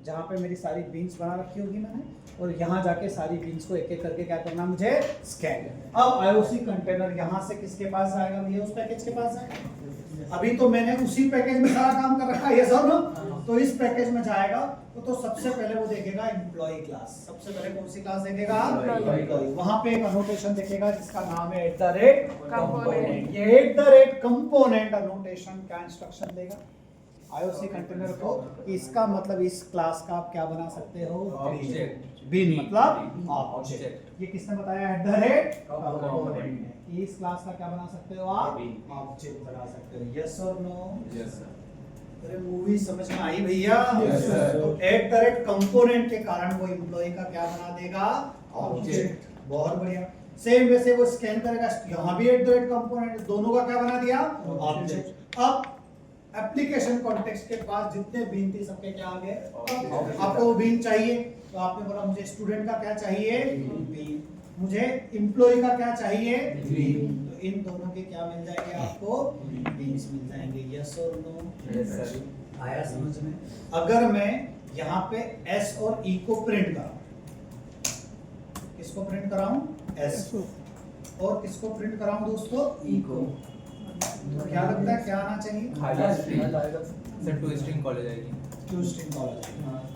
जहां पे मेरी सारी बीन्स बना रखी होगी मैंने, और यहाँ जाके सारी बीन्स को एक एक करके क्या करना मुझे? स्कैन। अब आईओसी कंटेनर यहाँ से किसके पास जाएगा? भैया उस पैकेज के पास जाएगा। अभी तो मैंने उसी पैकेज में सारा काम कर रखा है, ये सब ना। तो इस पैकेज में जाएगा तो सबसे पहले वो देखेगा एम्प्लॉय क्लास। सबसे पहले कौन सी क्लास देखेगा? एम्प्लॉय। वहां पे एक अनोटेशन देखेगा जिसका नाम है @component। ये @component अनोटेशन क्या इंस्ट्रक्शन देगा आईओसी कंटेनर को? इसका मतलब इस क्लास का आप क्या बना सकते हो? बीन मतलब ऑब्जेक्ट। ये किसने बताया? @component। इस क्लास का क्या बना सकते हो आप? ऑब्जेक्ट बना सकते हो। यस और नो? Yes sir. अरे मूवी समझ में आई भैया? तो @component के कारण वो एम्प्लॉय का क्या बना देगा? ऑब्जेक्ट। बहुत बढ़िया। सेम वैसे वो स्कैन करेगा, यहाँ भी @component, दोनों का क्या बना दिया? ऑब्जेक्ट। अब एप्लीकेशन कॉन्टेक्स्ट के पास जितने बीन थी सबके क्या आ गए? आपको वो बीन चाहिए तो आपने बोला मुझे स्टूडेंट का क्या चाहिए? बीन। मुझे एम्प्लॉय का क्या चाहिए? बीन। तो इन दोनों के क्या मिल जाएंगे आपको? बीन्स मिल जाएंगे। यस और नो? Yes sir. आया समझ में? अगर मैं यहाँ पे एस और ई को प्रिंट कराऊं, किसको प्रिंट कराऊं? एस। और किसको प्रिंट कराऊं दोस्तों? ई को। तो क्या लगता है क्या आना चाहिए? सर टू स्ट्रिंग कॉलेज आएगी। टू स्ट्रिंग कॉलेज।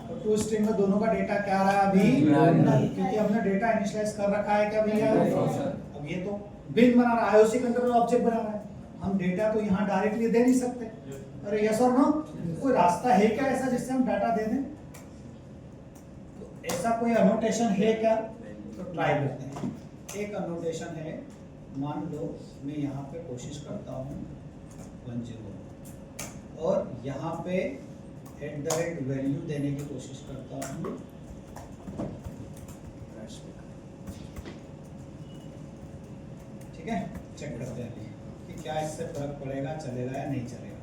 तो टू स्ट्रिंग में दोनों का डेटा क्या रहा है अभी? क्योंकि हमने डेटा इनिशियलाइज कर रखा है क्या भैया? अब ये तो बिन बना रहा है, आईओसी कंटेनर ऑब्जेक्ट बना रहा है, हम डेटा तो यहाँ डायरेक्टली दे नहीं सकते। अरे यस और नो? कोई रास्ता है क्या ऐसा जिससे हम डाटा दे दें? तो ऐसा कोई अनोटेशन है क्या? तो ट्राई करते हैं। एक अनोटेशन है, मान लो मैं यहाँ पे कोशिश करता हूँ 10 और यहाँ पे @वैल्यू देने की कोशिश करता हूँ। ठीक है, चेक करते हैं कि क्या इससे फर्क पड़ेगा, चलेगा या नहीं चलेगा।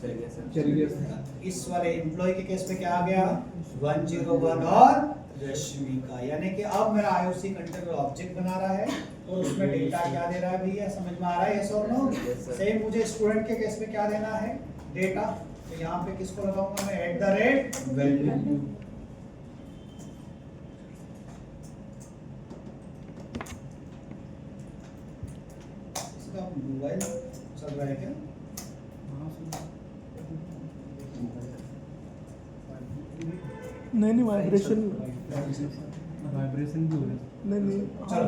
चल गया। इस वाले एम्प्लॉय के केस पे क्या आ गया? 101 और रश्मि का, यानी कि अब मेरा आईओसी कंटेनर ऑब्जेक्ट बना रहा है और उसमें डेटा क्या दे रहा है भैया? समझ में आ रहा है? यस और नो? सेम मुझे स्टूडेंट के केस में क्या देना है? डेटा। तो यहाँ पे किसको लगाऊंगा मैं? @value। इसका मोबाइल चल रहा है क्या? नहीं वाइब्रेशन वाइब्रेशन भी हो रहा है। नहीं चलो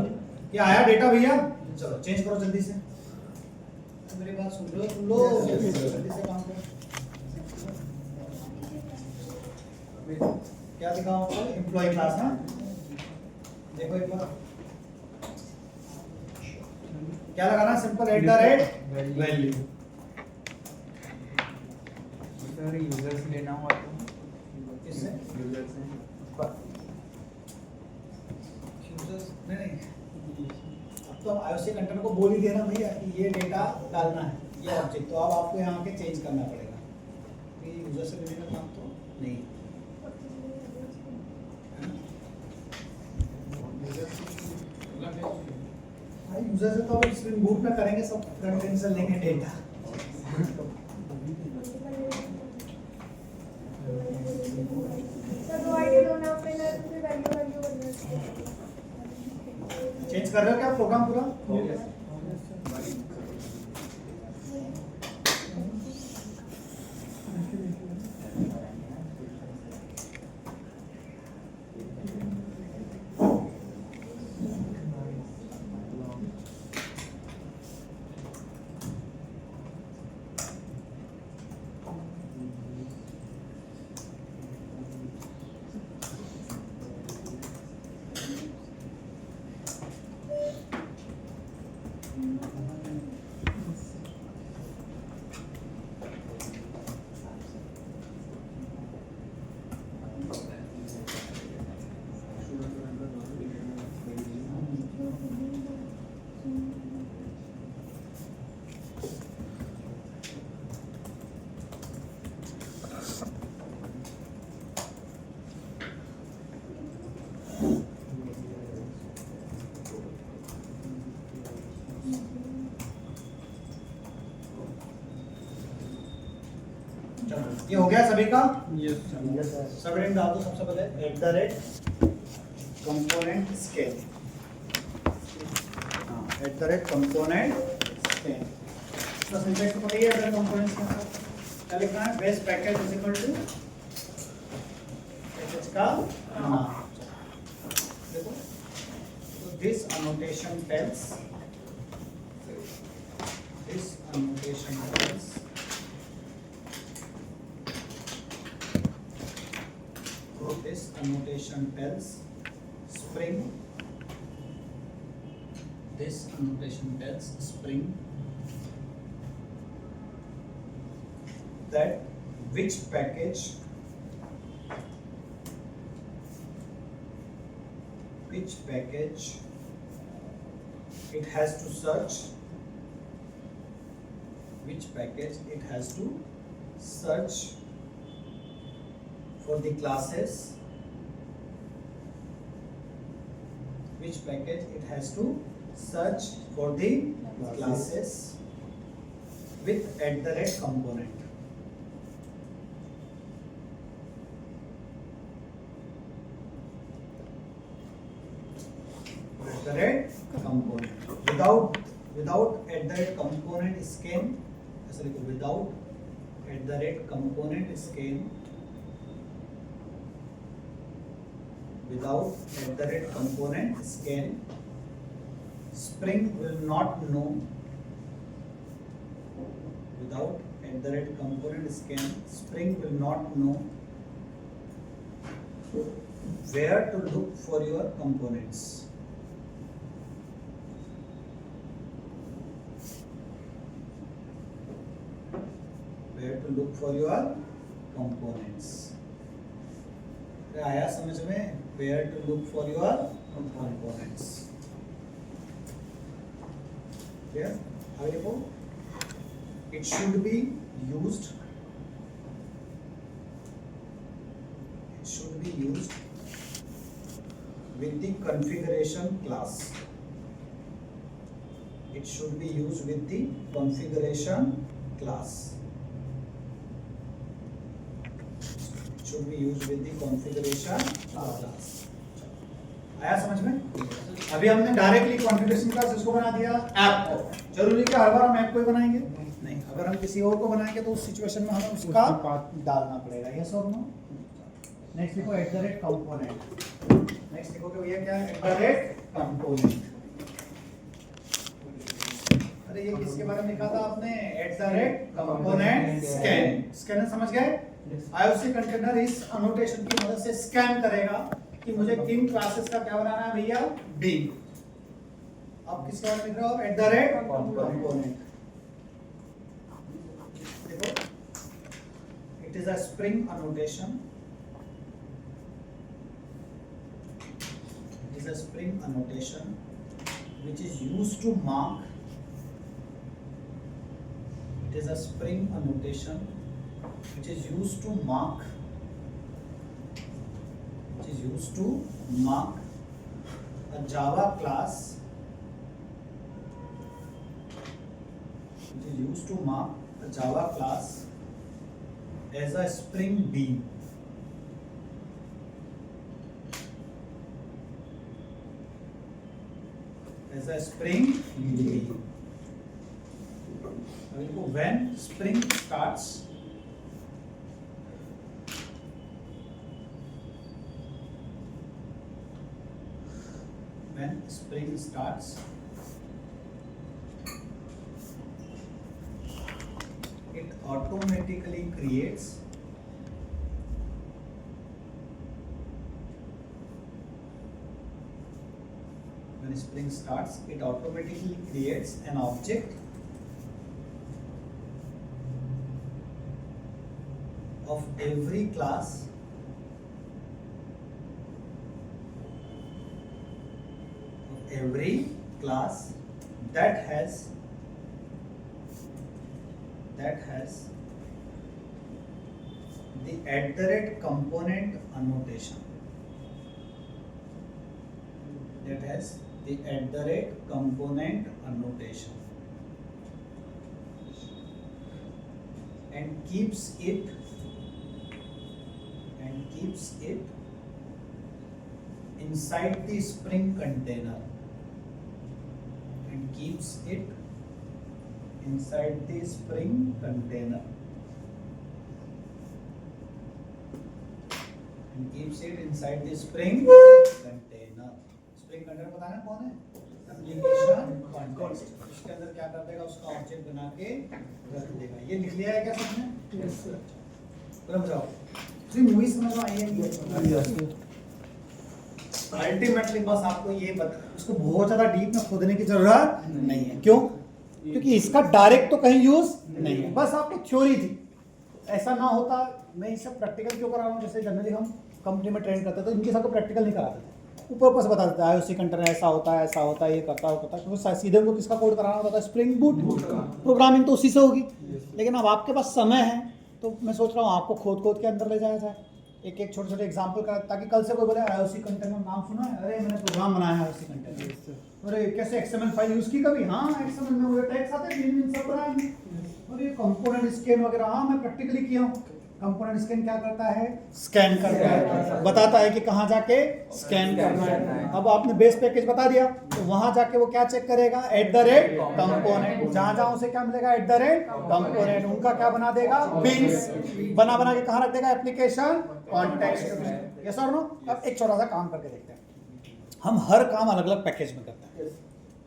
ये आया डेटा भैया, चलो चेंज करो जल्दी से। मेरी बात सुन लो जल्दी से काम करो। क्या दिखाऊं आपको? एम्प्लॉय क्लास ना, देखो एक बार क्या लगाना? Simple @value. सर यूजर से लेना हुआ तो किससे? यूजर से नहीं, अब तो हम आईओसी कंटेनर को बोल ही देना भैया कि ये डेटा डालना है, ये ऑब्जेक्ट। तो अब आपको यहाँ के चेंज करना पड़ेगा, कि यूजर से लेने का काम तो नहीं। यूजर से तो अब स्प्रिंग बूट में करेंगे, सब फ्रंट एंड से लेंगे डेटा। सर दो आईडी दो ना अपने ना फिर वैल्यू बनना चाहिए। चेंज कर रहे हो क्या प्रोग्राम पूरा? चलो ये हो गया सभी का। यस सब हेडिंग डाल दो सबसे पहले कंपोनेंट स्केल। कंपोनेंट स्केल इसका सिंटैक्स तो पता ही है। कंपोनेंट्स के साथ क्या लिखना है? Base package is equal to package का नाम। देखो तो this annotation tells Spring that which package it has to search, for the classes, with @component. Component without @component scan, ऐसा लिखो without @component scan, Spring will not know, where to look for your components. आया समझ में? Where to look for your components. Clear? आगे देखो, it should be used with the configuration class. आया समझ में? अभी हमने डायरेक्टली कॉन्फ़िगरेशन क्लास इसको बना दिया ऐप को। जरूरी कि हर बार हम ऐप को ही बनाएंगे? नहीं, अगर हम किसी और को बनाएंगे तो उस सिचुएशन में हमें उसका डालना पड़ेगा। यस और नो? नेक्स्ट लिखो @component। नेक्स्ट लिखो कि भैया क्या है? @component। अरे ये किसके बारे में लिखा था आपने? @component scan। स्कैनर समझ गए? IOC कंटेनर इस अनोटेशन की मदद से स्कैन करेगा कि मुझे किन क्लासेस का क्या बनाना है भैया? बीन। अब किसके बारे में लिख रहे हो? @component। देखो, it is a Spring annotation. Which is used to mark. A Java class. As a Spring bean. When Spring starts, it automatically creates an object of every class that has the @component annotation. and keeps it inside the spring container and keeps it inside the spring container and keeps it inside the spring container. spring container पता है कौन है? Application context. इसके अंदर क्या कर देगा? उसका ऑब्जेक्ट बना के रख देगा. ये लिख लिया है क्या सबने? Yes sir. समझ जाओ. जी मूवी समझ में आई है? अल्टीमेटली बस आपको ये बता, उसको बहुत ज्यादा डीप में खोदने की जरूरत नहीं है. क्यों? क्योंकि इसका डायरेक्ट तो कहीं यूज नहीं है, बस आपको थ्योरी थी. ऐसा ना होता, मैं इसे प्रैक्टिकल क्यों करा रहा हूँ? जैसे जनरली हम कंपनी में ट्रेन करते थे तो इनके साथ प्रैक्टिकल नहीं कराते थे, ऊपर ऊपर से बता देते IOC कंटेनर ऐसा होता है, ये करता है, वो करता है. क्योंकि सीधे उनको किसका कोड कराना होता है? Spring boot. प्रोग्रामिंग तो उसी से होगी. लेकिन अब आपके पास समय है तो मैं सोच रहा हूँ आपको खोद के अंदर ले जाया जाए. एक एक छोटे छोटे एग्जाम्पल करा, ताकि कल से कोई बोले IOC कंटेनर नाम सुना है, अरे मैंने प्रोग्राम बनाया है IOC कंटेनर, अरे कैसे XML फाइल यूज की कभी? हाँ, XML में वो टैग्स आते हैं, बिन सब बनाए. और ये कंपोनेंट स्कैन वगैरह, हाँ मैं प्रैक्टिकली किया हूँ. कंपोनेंट स्कैन क्या करता है? स्कैन करता है, बताता है कि कहाँ जाके स्कैन करना है. अब आपने बेस पैकेज बता दिया तो वहां जाके वो क्या चेक करेगा? @कंपोनेंट. जहां जहां उसे क्या मिलेगा? @कंपोनेंट. उनका क्या बना देगा? बिन्स बना के कहाँ रख देगा? Application context. यस और नो? अब एक छोटा सा काम करके देखते हैं. हम हर काम अलग अलग पैकेज में करते हैं.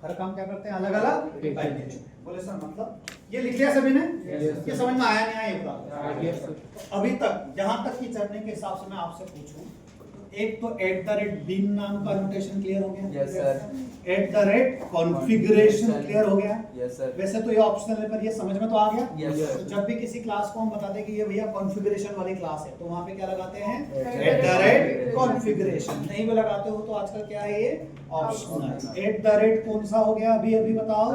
हर काम क्या करते हैं? अलग अलग पैकेज. बोले सर मतलब ये लिख लिया सभी ने? ये समझ में आया नहीं आया? ये बता. अभी तक यहाँ तक की चढ़ने के हिसाब से मैं आपसे पूछूं, एक तो @bin नाम का नोटेशन क्लियर हो गया? Yes sir. @configuration क्लियर हो गया? Yes sir. वैसे तो ये ऑप्शनल है पर ये समझ में तो आ गया. Yes sir. जब भी किसी क्लास को हम बताते हैं कि ये भैया कॉन्फ़िगरेशन वाली क्लास है तो वहाँ पे क्या लगाते हैं? @configuration. नहीं भी लगाते हो तो आजकल क्या है ये? ऑप्शनल. कौन सा हो गया? अभी बताओ.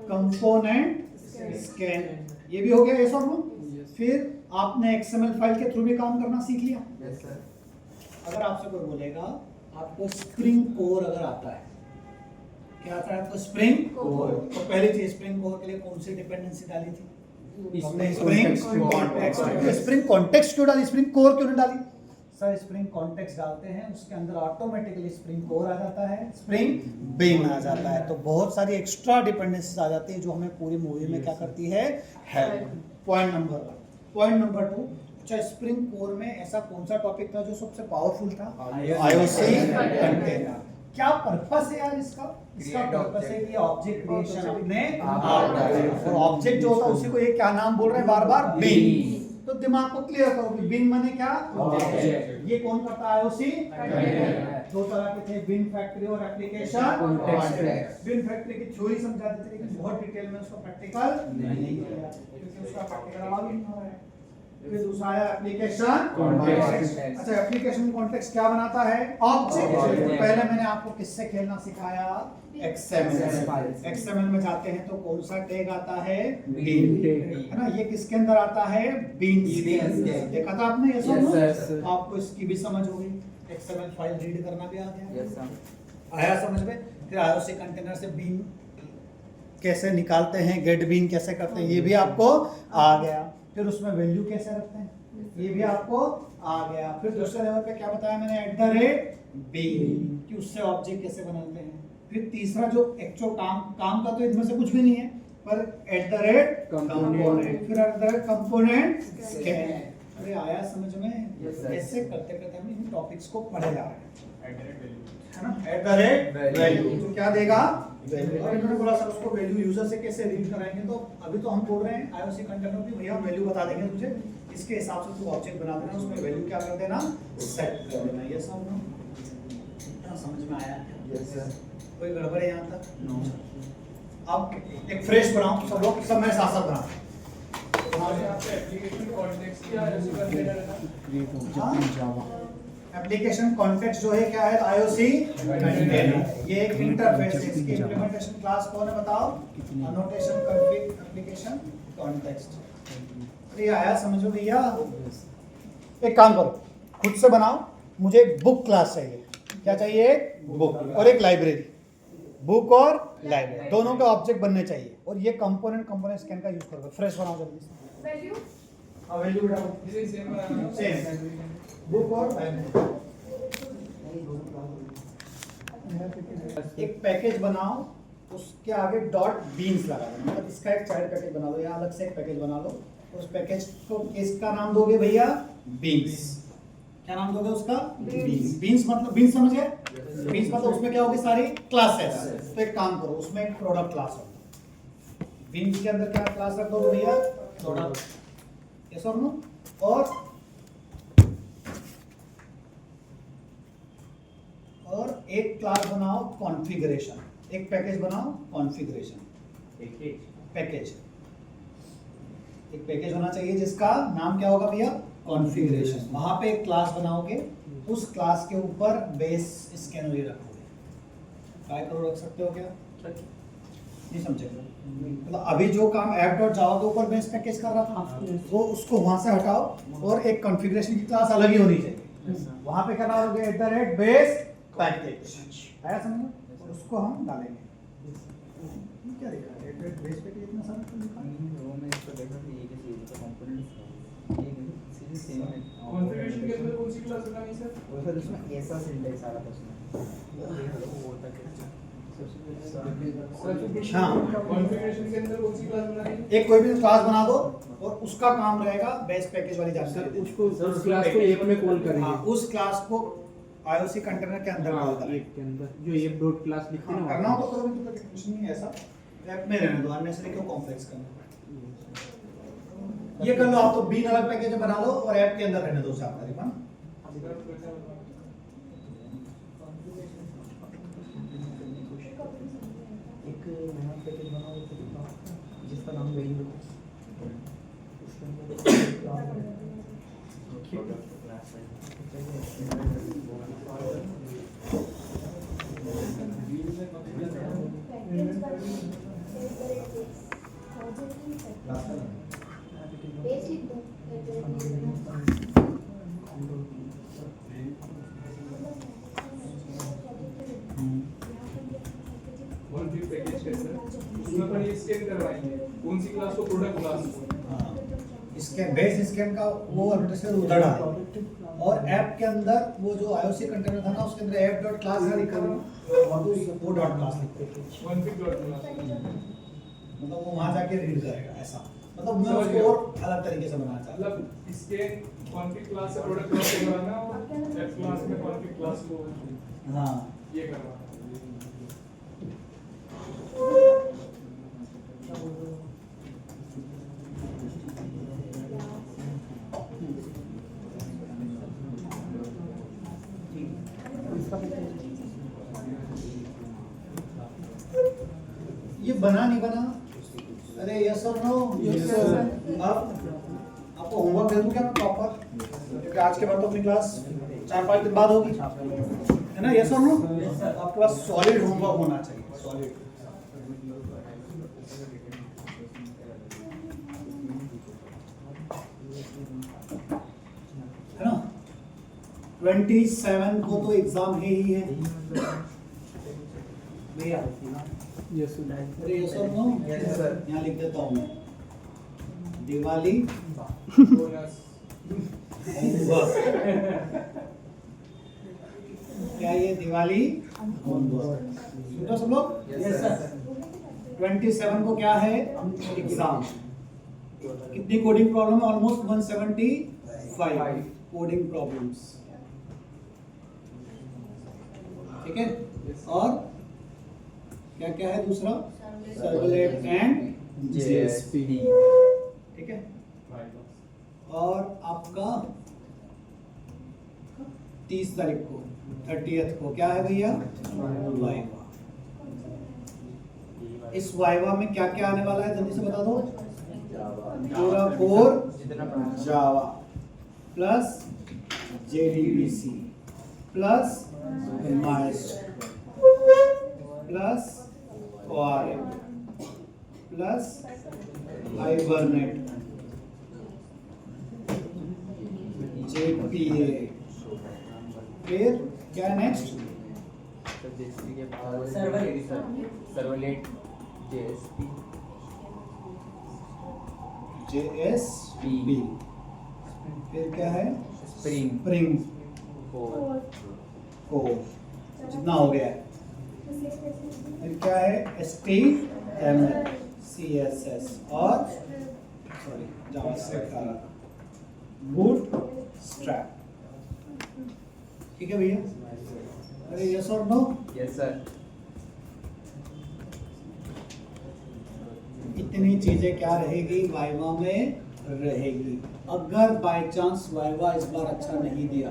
Component scan. ये भी हो गया. ये सब फिर आपने XML फाइल के थ्रू भी काम करना सीख लिया. Yes sir. अगर आपसे कोई बोलेगा आपको स्प्रिंग कोर अगर आता है, क्या आता है आपको? Spring core. तो पहली चीज स्प्रिंग कोर के लिए कौन सी डिपेंडेंसी डाली थी? हमने स्प्रिंग कॉन्टेक्स्ट. स्प्रिंग कॉन्टेक्स्ट क्यों डाली? स्प्रिंग कोर क्यों नहीं डाली? सर स्प्रिंग कॉन्टेक्स्ट डालते हैं उसके अंदर ऑटोमेटिकली स्प्रिंग कोर आ जाता है, स्प्रिंग बिन आ जाता है. तो बहुत सारी एक्स्ट्रा डिपेंडेंसीज आ जाती है जो हमें पूरी मूवी में क्या करती है? हेल्प. Point number 2. अच्छा, स्प्रिंग कोर में ऐसा कौन सा टॉपिक था जो सबसे पावरफुल था? IOC container. क्या पर्पस है यार इसका? इसका पर्पस है कि ऑब्जेक्ट क्रिएशन अपने आप. और ऑब्जेक्ट जो होता है उसी को ये क्या नाम बोल रहे हैं बार-बार? बिन. तो दिमाग को क्लियर करो कि बिन माने क्या? ऑब्जेक्ट. ये कौन करता है? IOC. दो तरह के थे, बिन फैक्ट्री और एप्लीकेशन कॉन्टेक्स्ट. बिन फैक्ट्री की थ्योरी समझा देते लेकिन बहुत डिटेल में उसका प्रैक्टिकल नहीं किया क्योंकि उसका प्रैक्टिकल अलाउ नहीं हो रहा है. फिर दूसरा है एप्लीकेशन कॉन्टेक्स्ट. अच्छा, एप्लीकेशन कॉन्टेक्स्ट क्या बनाता है? ऑब्जेक्ट. पहले मैंने आपको किससे खेलना सिखाया? XML में जाते हैं तो कौन सा टैग आता है? बिन. है ना? ये किसके अंदर आता है? बिन. देखा था आपने? ये सब आपको इसकी भी समझ हो गई. XML फाइल रीड करना भी आ गया. Yes sir. आया समझ में? फिर IOC कंटेनर से बिन कैसे निकालते हैं, गेट बिन कैसे करते हैं, ये भी आपको आ गया. फिर उसमें वैल्यू कैसे रखते हैं, ये भी आपको आ गया. फिर दूसरे लेवल पे क्या बताया मैंने? @bin कि उससे ऑब्जेक्ट कैसे बनाते हैं. फिर तीसरा जो एक्चुअल काम का तो इनमें से कुछ भी नहीं है पर @कंपोनेंट. फिर @कंपोनेंट स्कैन. अरे आया समझ में? ऐसे करते करते हम इन टॉपिक्स को पढ़े जा रहे हैं, है ना? @वैल्यू तो क्या देगा? वैल्यू. और इन्होंने बोला सर उसको वैल्यू यूजर से कैसे रीड कराएंगे, तो अभी तो हम बोल रहे हैं IOC कंटेनर भी भैया वैल्यू बता देंगे तुझे, इसके हिसाब से तू ऑब्जेक्ट बना देना, उसमें वैल्यू क्या कर देना? सेट कर देना. ये सब ना इतना समझ में आया? Yes sir. कोई गड़बड़ है यहाँ तक? नो. अब एक फ्रेश बनाओ सब लोग, सब मेरे साथ साथ बनाओ. एप्लीकेशन कॉन्टेक्स्ट क्या है? जावा. एप्लीकेशन कॉन्टेक्स्ट जो है क्या है? IOC container. ये एक इंटरफेस है. इसकी इंप्लीमेंटेशन क्लास कौन है बताओ? Annotation config application context. ये आया समझ में भैया? एक काम करो, खुद से बनाओ. मुझे एक बुक क्लास चाहिए. क्या चाहिए? बुक और एक लाइब्रेरी. बुक और लाइब्रेरी, दोनों के ऑब्जेक्ट बनने चाहिए। और ये कंपोनेंट स्कैन का यूज करोगे। फ्रेश बनाओ जल्दी से। वैल्यू वैल्यू बेटा इसे सेम बनाना सेम बुक और एक पैकेज बनाओ, उसके आगे डॉट बीन्स लगा दो, मतलब इसका एक चाइल्ड पैकेज बना लो, या अलग से एक पैकेज बना लो। उस पैकेज को इसका नाम दोगे भैया बीन्स। क्या नाम दोगे उसका? बीन्स। बीन्स मतलब बीन्स समझ गए? बीन्स मतलब उसमें क्या होगी? सारी क्लासेस। तो एक काम करो, उसमें एक प्रोडक्ट क्लास हो, बीन्स के अंदर क्या क्लास रख दो भैया? प्रोडक्ट। यस और नो? और एक क्लास बनाओ कॉन्फ़िगरेशन, एक पैकेज बनाओ कॉन्फ़िगरेशन पैकेज। एक पैकेज होना चाहिए जिसका नाम क्या होगा भैया? कॉन्फ़िगरेशन। वहां पे एक क्लास बनाओगे, उस क्लास के ऊपर बेस स्कैनर रखोगे। ट्राई करो, रख सकते हो क्या? नहीं समझे? मतलब अभी जो काम app.java के ऊपर बेस पैकेज कर रहा था, वो उसको वहां से हटाओ और एक कॉन्फ़िगरेशन की क्लास अलग ही होनी चाहिए। वहां पे क्या डालोगे? @base package. आया समझ में? और उसको हम डालेंगे। ये क्या लिखा है? @base पैकेज इतना सारा क्यों लिखा है? वो मैं इसको देखा कि ये किसी का कंपोनेंट्स ये सीधे सेम है। कॉन्फ़िगरेशन के अंदर कौन सी क्लास लगानी सर? वो सर उसमें ऐसा सिंटैक्स आ रहा था उसमें। वो होता क्या? हाँ, कॉन्फ़िगरेशन के अंदर कौन सी क्लास बनानी है? एक कोई भी क्लास बना दो और उसका काम रहेगा बेस पैकेज वाली सर जानकारी। उसको उस क्लास को एक में कॉल हाँ, करेंगे। उस क्लास को IOC कंटेनर के अंदर कॉल हाँ, करेंगे। एक के अंदर जो ये डॉट क्लास लिखते हैं ना, करना हो तो करो, नहीं तो कुछ नहीं है ऐसा। ऐप में रहने दो, अननेसेसरी क्यों कॉम्प्लेक्स करना। ये कर लो आप तो, बीन अलग पैकेज बना लो और ऐप के अंदर रहने दो उसे आपका देखो ना। एक नया पैकेज बनाओ जिसका नाम वही हो। बेस लिख दो। कॉन्फ़िग पैकेज के अंदर उसमें अपन ये स्कैन करवाएंगे कौन सी क्लास को? प्रोडक्ट क्लास को। स्कैन बेस स्कैन का वो एडवर्टाइजमेंट उधर डालो और ऐप के अंदर वो जो IOC कंटेनर था ना, उसके अंदर app.class है लिखा हुआ, और वो डॉट क्लास लिखो। Config dot class. मतलब वो वहां जाके रीड करेगा ऐसा। मतलब मैं उसको और अलग तरीके से बनाना चाहता हूं। मतलब इसके कॉन्फ़िग क्लास से प्रोडक्ट क्लास को बनाना और ऐप क्लास में कॉन्फ़िग क्लास को हाँ, ये करवाना। ये बना नहीं बना? अरे यस और नो? Yes, sir. अब आपको होमवर्क दे दूं क्या मैं प्रॉपर? क्योंकि आज के बाद तो अपनी क्लास 4-5 दिन बाद होगी, है ना? यस और नो? आपके पास सॉलिड होमवर्क होना चाहिए, सॉलिड। है ना? 27 को तो एग्जाम है ही है भैया। Yes sir. अरे यस और नो? Yes, sir. यहाँ लिख देता हूँ मैं, दिवाली बोनस। होमवर्क। क्या ये दिवाली होमवर्क? सुनो सब लोग? Yes, sir. 27 को क्या है? एग्जाम। कितनी कोडिंग प्रॉब्लम है? Almost 175 coding problems. ठीक है? और क्या क्या है दूसरा? Servlet and JSPD। ठीक है? और आपका 30 तारीख को 30th को क्या है भैया? वाइवा। इस वाइवा में क्या क्या आने वाला है जल्दी से बता दो। पूरा core Java plus JDBC plus MySQL plus ORM plus Hibernate JPA। फिर क्या नेक्स्ट? JSP के बाद सर्वलेट JSP JSP, फिर क्या है? स्प्रिंग स्प्रिंग और कोर, जितना हो गया है। फिर क्या है? HTML, CSS और सॉरी जावास्क्रिप्ट का बूटस्ट्रैप। ठीक है भैया? अरे यस और नो? Yes sir. इतनी चीजें क्या रहेगी वाइवा में रहेगी। अगर बाय चांस वाइवा इस बार अच्छा नहीं दिया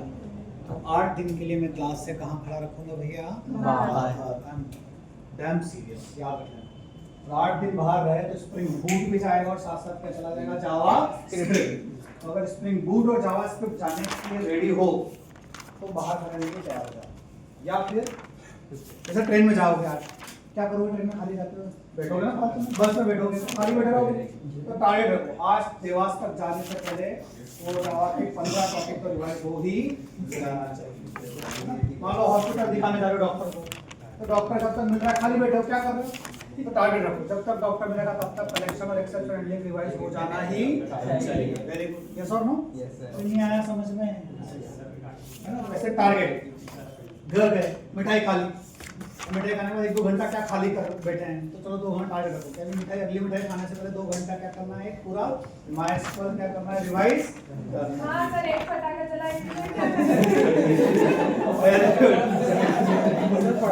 तो 8 दिन के लिए मैं क्लास से कहाँ खड़ा रखूंगा भैया? बाहर। डैम सीरियस, याद रखना। 8 दिन बाहर रहे तो स्प्रिंग बूट भी जाएगा और साथ साथ क्या चला जाएगा? जावा स्क्रिप्ट। तो अगर स्प्रिंग बूट और जावा स्क्रिप्ट जाने के लिए रेडी हो तो बाहर रहने के लिए तैयार हो जाओ। या फिर जैसे ट्रेन में जाओगे आज, क्या करोगे? ट्रेन में खाली जाते हो बैठोगे ना, फालतू में बस में बैठोगे तो खाली बैठे रहोगे। तो टारगेट रखो आज देवास तक जाने से पहले वो जावा के 15 टॉपिक तो रिवाइज हो ही जाना चाहिए। मान लो हॉस्पिटल दिखाने जा रहे हो डॉक्टर को, तो डॉक्टर जब तक मिल रहा है खाली बैठे हो, क्या कर रहे हो? तो टारगेट रखो जब तक डॉक्टर मिलेगा तब तक कलेक्शन और एक्सेल हैंडलिंग रिवाइज हो जाना ही चाहिए। वेरी गुड, यस और नो? Yes sir. नहीं आया समझ में? है ना? वैसे टारगेट घर गए, मिठाई खा ली, मिठाई खाने के बाद 1-2 घंटा क्या खाली कर बैठे हैं, तो चलो 2 घंटा टारगेट रखो। पहले मिठाई, अगली मिठाई खाने से पहले 2 घंटा क्या करना है? पूरा माइलस्टोन क्या करना है? रिवाइज करना है। हाँ सर, एक फटाका जला इसमें क्या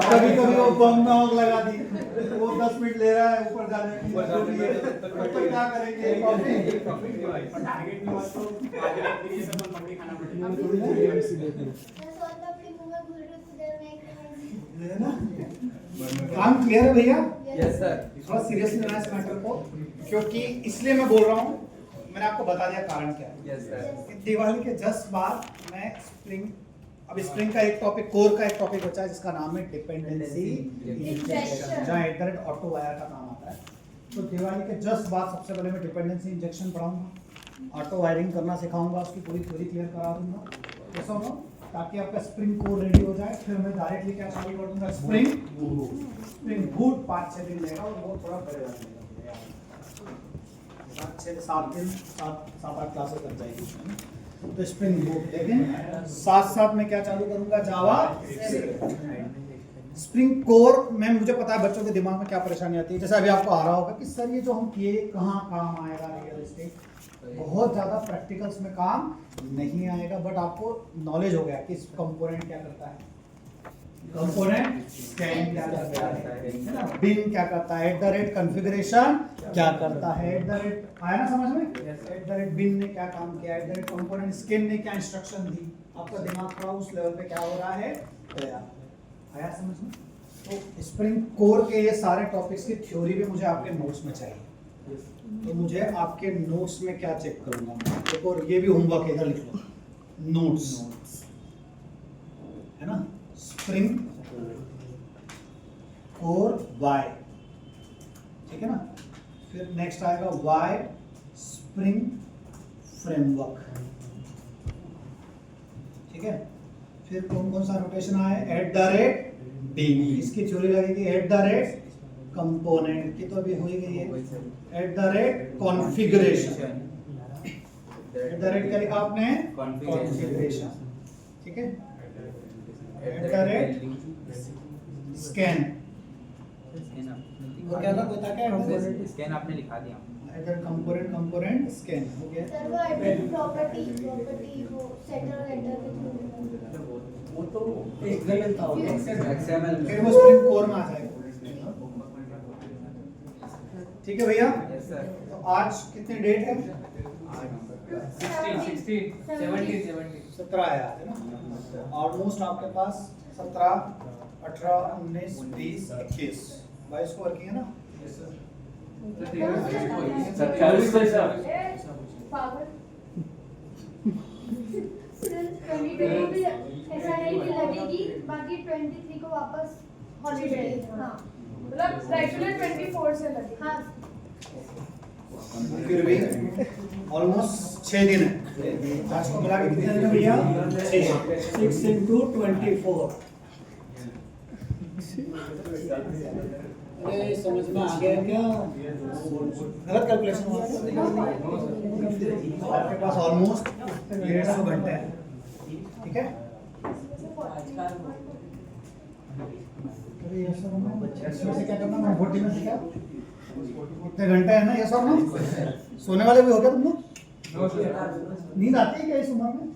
कभी कभी वो बम में आग लगा दी, वो 10 मिनट ले रहा है ऊपर जाने के लिए, तो क्या करेंगे? टारगेट में मत तो आगे एप्लीकेशन में पकड़ी खाना पड़ेगा। मैं सोचता अपनी मुंह में घुल रही थी देर में है ना? काम क्लियर है भैया? Yes sir. थोड़ा सीरियसली लेना इस मैटर को, क्योंकि इसलिए मैं बोल रहा हूँ, मैंने आपको बता दिया कारण क्या है। Yes sir. दिवाली के जस्ट बाद मैं स्प्रिंग, अब स्प्रिंग का एक टॉपिक, कोर का एक टॉपिक बचा है जिसका नाम है डिपेंडेंसी इंजेक्शन, जहाँ एट ऑटो वायर का काम आता है। तो दिवाली के जस्ट बाद सबसे पहले मैं डिपेंडेंसी इंजेक्शन पढ़ाऊंगा, ऑटो वायरिंग करना सिखाऊंगा, उसकी पूरी थ्योरी क्लियर करा दूंगा, ऐसा हो ताकि आपका स्प्रिंग कोर रेडी हो जाए। फिर मैं डायरेक्टली क्या चालू कर दूंगा? स्प्रिंग बूट 5-6 दिन लेगा और वो थोड़ा बढ़ेगा, 6-7 दिन, 7-8 क्लासेस लग जाएगी उसमें, तो स्प्रिंग बूट। लेकिन साथ साथ में क्या चालू करूंगा? जावा स्प्रिंग कोर में। मुझे पता है बच्चों के दिमाग में क्या परेशानी आती है, जैसे अभी आपको आ रहा होगा कि सर ये जो हम किए कहाँ काम आएगा? रियल एस्टेट बहुत ज़्यादा प्रैक्टिकल्स में काम नहीं आएगा, बट आपको नॉलेज हो गया कि इस कंपोनेंट क्या करता है, कंपोनेंट स्कैन क्या करता है, बिन क्या करता है, कॉन्फ़िगरेशन क्या करता है, आया ना समझ में? बिन ने क्या काम किया, कंपोनेंट स्कैन ने क्या इंस्ट्रक्शन दी, आपका दिमाग थोड़ा उस लेवल पे क्या हो रहा है, आया समझ में? तो स्प्रिंग कोर के ये सारे टॉपिक्स की थ्योरी भी मुझे आपके नोट्स में चाहिए। तो मुझे आपके नोट्स में क्या चेक करूंगा? देखो, और ये भी होमवर्क इधर लिख लो, नोट्स है ना? स्प्रिंग कोर वाई, ठीक है ना? फिर नेक्स्ट आएगा वाई स्प्रिंग फ्रेमवर्क, ठीक है? फिर कौन कौन सा रोटेशन आया? @bin, इसकी थ्योरी लगेगी। कंपोनेंट की तो अभी हो ही गई है। कॉन्फ़िगरेशन, क्या लिखा आपने? कॉन्फ़िगरेशन, ठीक है? स्कैन, और क्या था बता क्या? स्कैन आपने लिखा दिया। कंपोनेंट स्कैन हो गया। सर वो एडिट प्रॉपर्टी वो सेटर और एंटर वो तो एक्सएमएल था, XML फिर वो स्प्रिंग कोर में आ जाएगा, ठीक है भैया? Yes sir. तो आज कितनी डेट है? 17 है आज, है ना? ऑलमोस्ट आपके पास 17, 18, 19, 20, 21, 22 को वर्किंग है ना? पागल ऐसा नहीं कि लगेगी, बाकी 23 को वापस हॉलीडे। हाँ मतलब रेगुलर 24 से लगे। हाँ फिर भी ऑलमोस्ट 6 दिन है। आज को मिला के कितने दिन है भैया? 6 × 24, अरे समझ में आ गया क्या? गलत कैलकुलेशन हुआ है। आपके पास ऑलमोस्ट 150 घंटे हैं, ठीक है? अरे ये सब इसमें से क्या करना, मैं भोटी में से क्या इतने घंटे हैं ना, ये सब ना सोने वाले भी हो गए तुम लोग? नींद आती है क्या इस उम्र में?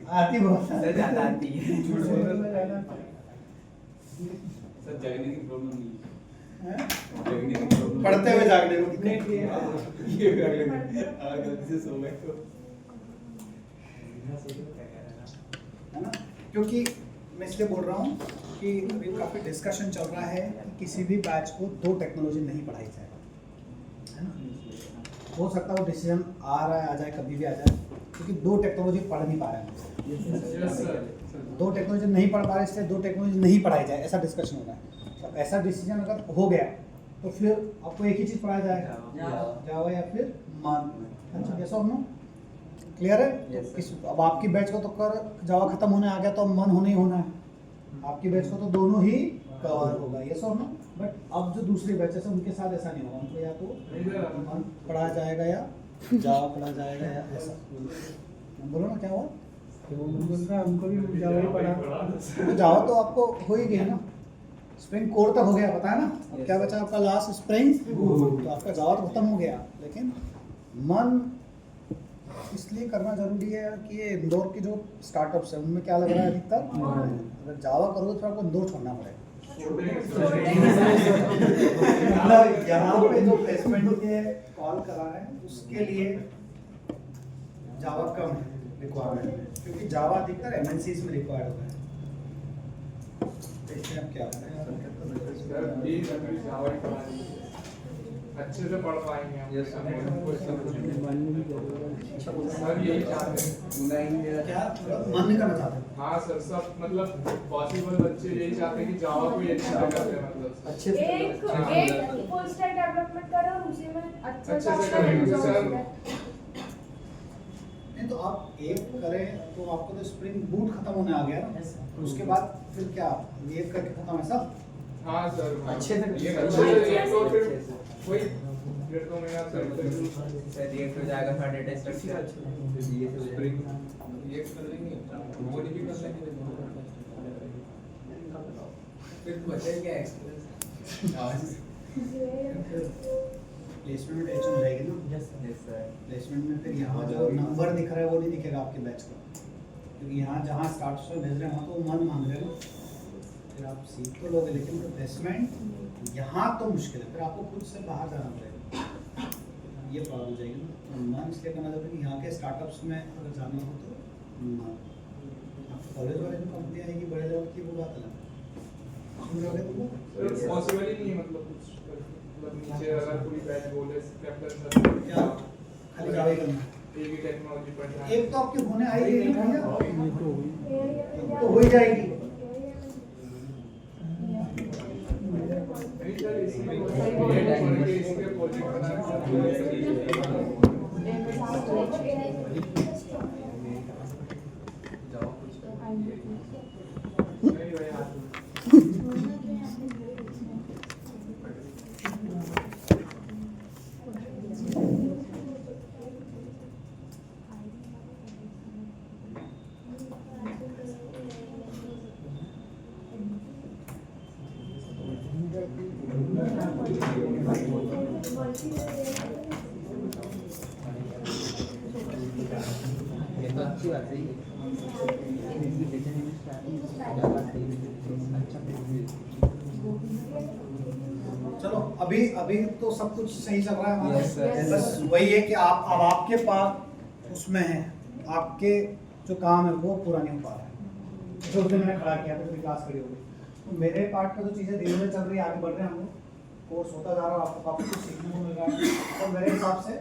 आती बहुत सर ज़्यादा आती है। सर जगने की प्रॉब्लम नहीं हैं? जगने की प्रॉब्लम पढ़ते हुए जागने को दिक्कत ये भी अगले दिन गलती से सो गए तो है ना? क्योंकि मैं इसलिए बोल रहा हूँ कि अभी काफ़ी डिस्कशन चल रहा है कि किसी भी बैच को 2 टेक्नोलॉजी नहीं पढ़ाई जाए, है ना? हो सकता है वो डिसीजन आ रहा है, आ जाए, कभी भी आ जाए, क्योंकि 2 टेक्नोलॉजी पढ़ नहीं पा रहे हैं। यस सर 2 टेक्नोलॉजी नहीं पढ़ पा रहे, इसलिए 2 टेक्नोलॉजी नहीं पढ़ाई जाए, ऐसा डिस्कशन हो रहा है। तो ऐसा डिसीजन अगर हो गया तो फिर आपको एक ही चीज़ पढ़ाया जाएगा, जावा या फिर मान, है ना? यस और नो? क्लियर है? Yes, तो अब आपकी बैच को तो कर जावा खत्म होने आ गया तो अब मन होने ही होना है। आपकी बैच को तो दोनों ही कवर होगा, यस और नो? बट अब जो दूसरी बैचेस है उनके साथ ऐसा नहीं होगा, उनको या तो मन पढ़ाया जाएगा या जावा पढ़ाया जाएगा या ऐसा। बोलो ना क्या हुआ? हमको भी जावा ही पढ़ा। तो जावा तो आपको हो ही गया ना, स्प्रिंग कोर तक हो गया, पता है ना? अब क्या बचा आपका लास्ट स्प्रिंग, तो आपका जावा तो खत्म हो गया, लेकिन मन इसलिए करना जरूरी है कि ये इंदौर की जो स्टार्टअप्स है उनमें क्या लग रहा है अधिकतर, अगर जावा करोगे तो आपको इंदौर छोड़ना पड़ेगा। मतलब यहाँ पे जो प्लेसमेंट के कॉल करा रहे हैं उसके लिए जावा कम रिक्वायरमेंट है, क्योंकि जावा अधिकतर एमएनसीज में रिक्वायर्ड होता है। इसमें आप क्या करें, सर प्लीज अभी जावा ही पढ़ा दीजिए, अच्छे से पढ़ पाएंगे हम। Yes, sir. सर यही चाहते हैं। क्या मन नहीं करना चाहते? हाँ सर सब मतलब पॉसिबल बच्चे यही चाहते हैं कि जावा को ही अच्छा करते हैं मतलब अच्छे से एक फुल स्टैक डेवलपमेंट करो और उसी में अच्छा अच्छे से करेंगे सर। नहीं तो आप एक करें तो आपको तो स्प्रिंग बूट खत्म होने आ गया ना, तो उसके बाद फिर क्या ये करके खत्म है सब? हाँ सर अच्छे से ये अच्छे अच्छे से से एक और फिर कोई 1.5-2 महीना सर सर ये हो जाएगा थोड़ा डेटा स्ट्रक्चर ये हो जाएगा। ये कर लेंगे वो नहीं भी कर लेंगे फिर बचेगा क्या एक्सपीरियंस प्लेसमेंट में टेंशन हो जाएगी ना। Yes sir. प्लेसमेंट में फिर यहाँ जो नंबर दिख रहा है वो नहीं दिखेगा आपके बैच का, क्योंकि यहाँ जहाँ स्टार्ट में भेज रहे हैं वहाँ तो मन मांग रहे हैं, फिर आप सीख तो लोगे लेकिन प्लेसमेंट यहाँ तो मुश्किल है, फिर आपको खुद से बाहर जाना पड़ेगा, ये प्रॉब्लम हो जाएगी ना। तो मन इसलिए करना चाहते हैं कि यहाँ के स्टार्टअप्स में अगर जाना हो तो आपको कॉलेज वाले जो कंपनी आएगी बड़े लेवल की वो बात अलग है। सुन रहे हो तुम लोग? पॉसिबल ही नहीं है मतलब कुछ मतलब नीचे अगर पूरी बैच बोले कैप्टन सर क्या खाली जावे करना एक ही टेक्नोलॉजी पढ़ना है। एक तो आपकी होने आई है ना भैया, तो हो ही जाएगी। नहीं सर इसमें इसके प्रोजेक्ट बनाना नहीं भाई हाथ ये तो अच्छी बात है। चलो अभी अभी तो सब कुछ सही चल रहा है हमारा। Yes, sir. बस वही है कि आप अब आपके पास उसमें है, आपके जो काम है वो पूरा नहीं हो पा रहा है। जो दिन मैंने खड़ा किया था तो क्लास खड़ी हो गई, तो मेरे पार्ट पे तो चीज़ें धीरे धीरे चल रही है, आगे बढ़ रहे हैं हम लोग, कोर्स होता जा रहा है, आपको काफ़ी कुछ सीखने को मिल रहा है। तो मेरे हिसाब से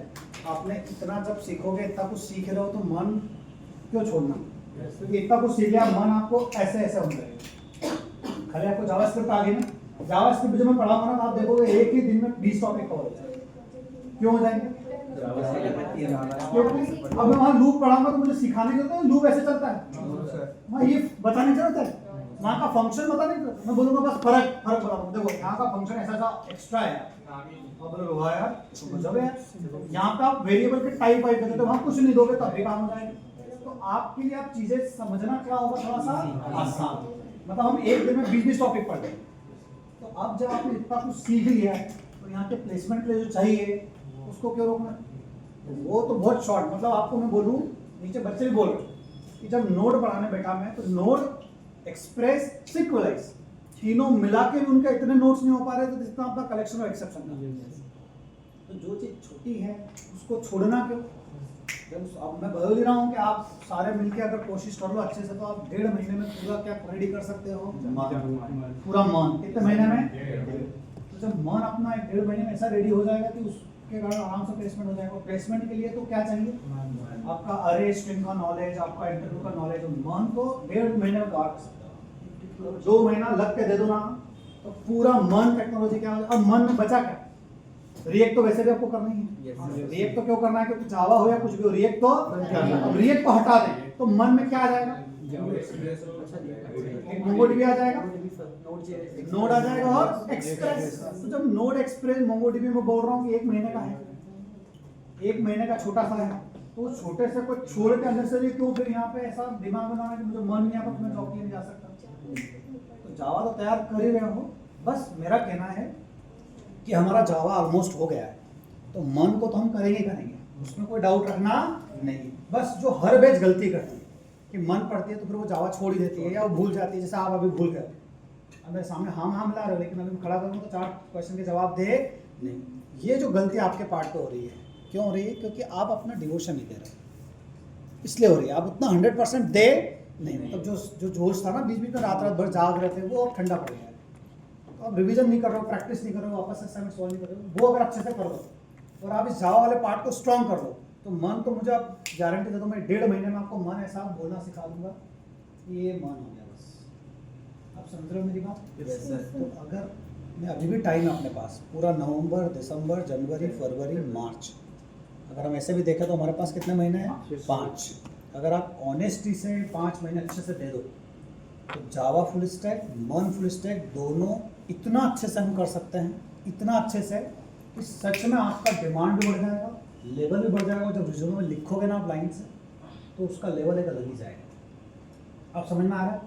आपने इतना जब सीखोगे, इतना कुछ सीख रहे हो तो मन क्यों छोड़ना, क्योंकि इतना कुछ सीख लिया मन आपको ऐसे ऐसे होने लगेगा। खाली आपको जावास्क्रिप्ट आ गई ना, जावास्क्रिप्ट जब मैं पढ़ाऊंगा ना तो आप देखोगे एक ही दिन में 20 टॉपिक कवर हो जाएंगे। क्यों हो जाएंगे? क्योंकि अब मैं वहाँ लूप पढ़ाऊंगा तो मुझे सिखाने की जरूरत है, लूप ऐसे चलता है, वहाँ ये बताने की जरूरत है। वहाँ का फंक्शन बता नहीं, मैं बोलूंगा बस फर्क फर्क बता दूं। देखो यहाँ का फंक्शन ऐसा एक्स्ट्रा है, अब बोलो वाह यार तो मतलब है, यहाँ पे आप वेरिएबल के टाइप वाइप करते हो, वहाँ कुछ नहीं दोगे तब भी काम हो जाएगा। तो आपके लिए आप चीजें समझना क्या होगा थोड़ा सा आसान, मतलब हम एक दिन में 20-20 टॉपिक पढ़ लेंगे। तो अब जब आपने इतना कुछ सीख लिया है तो यहाँ के प्लेसमेंट के लिए जो चाहिए उसको क्यों रोकना? वो तो बहुत शॉर्ट, मतलब आपको मैं बोलूँ, नीचे बच्चे भी बोल रहे कि जब नोड पढ़ाने बैठा मैं तो नोड एक्सप्रेस सिक्वलाइज तीनों मिला के भी उनका इतने नोट्स नहीं हो पा रहे, तो जितना आपका कलेक्शन और एक्सेप्शन था। तो जो चीज़ छोटी है उसको छोड़ना क्यों? अब मैं बता ही रहा हूँ कि आप सारे मिलके अगर कोशिश कर लो अच्छे से तो आप 1.5 महीने में पूरा क्या रेडी कर सकते हो, पूरा मन। कितने महीने में? तो जब मन अपना 1.5 महीने में ऐसा रेडी हो जाएगा कि उसके कारण आराम से प्लेसमेंट हो जाएगा। प्लेसमेंट के लिए तो क्या चाहिए? आपका अरे स्ट्रिंग का नॉलेज, आपका इंटरव्यू का नॉलेज। मन तो 1.5 महीने में कवर कर सकते हो, 2 महीना लग के दे दो ना तो पूरा मन टेक्नोलॉजी क्या हो। अब मन में बचा क्या? रिएक्ट तो वैसे भी आपको करना ही है। रिएक्ट तो क्यों करना है? क्योंकि जावा हो या कुछ भी हो, रिएक्ट तो अब रिएक्ट को हटा दें तो मन में क्या आ जाएगा? मोंगोडीबी आ जाएगा, नोड आ जाएगा और एक्सप्रेस। तो जब नोड एक्सप्रेस मोंगोडीबी में बोल रहा हूँ कि 1 महीने का है, 1 महीने का छोटा सा है, तो छोटे से कोई छोड़ के अंदर से क्यों फिर यहाँ पे ऐसा दिमाग बनाना कि मुझे मन नहीं आता तो मैं जॉब के लिए जा सकता। तो जावा तो तैयार कर ही रहे हो, बस मेरा कहना है कि हमारा जावा ऑलमोस्ट हो गया है, तो मन को तो हम करेंगे करेंगे, उसमें कोई डाउट रखना नहीं। बस जो हर बैच गलती करती है कि मन पड़ती है तो फिर वो जावा छोड़ ही देती है या वो भूल जाती है, जैसे आप अभी भूल गए। अब मेरे सामने हाँ मिला रहे हो, लेकिन अभी मैं खड़ा करूँगा तो 4 क्वेश्चन के जवाब दे नहीं। ये जो गलती आपके पार्ट पे हो रही है, क्यों हो रही है? क्योंकि आप अपना डिवोशन नहीं दे रहे, इसलिए हो रही है। आप उतना 100% दे नहीं, मतलब जो जोश था ना, बीच बीच में रात भर जाग रहे थे, वो अब ठंडा पड़ गया है। तो आप रिवीजन नहीं कर रहे हो, प्रैक्टिस नहीं कर रहे हो, वापस से असाइनमेंट सॉल्व नहीं कर रहे हो, वो अगर अच्छे से कर दो और आप इस जावा वाले पार्ट को स्ट्रॉन्ग कर दो तो मन तो मुझे आप गारंटी दे दो, मैं 1.5 महीने में आपको मन ऐसा बोलना सिखा दूंगा कि ये मन हो गया बस। आप समझ रहे हो मेरी बात? तो अगर मैं अभी भी टाइम है अपने पास, पूरा नवंबर, दिसंबर, जनवरी, फरवरी, मार्च, अगर हम ऐसे भी देखें तो हमारे पास कितने महीने हैं? 5। अगर आप ऑनेस्टी से 5 महीने अच्छे से दे दो तो जावा फुल स्टैक, मन फुल स्टैक दोनों इतना अच्छे से हम कर सकते हैं, इतना अच्छे से कि सच में आपका डिमांड भी बढ़ जाएगा, लेवल भी बढ़ जाएगा। जब रिज्यूमे में लिखोगे ना आप लाइन से तो उसका लेवल एक अलग ही जाएगा। आप समझ में आ रहा है?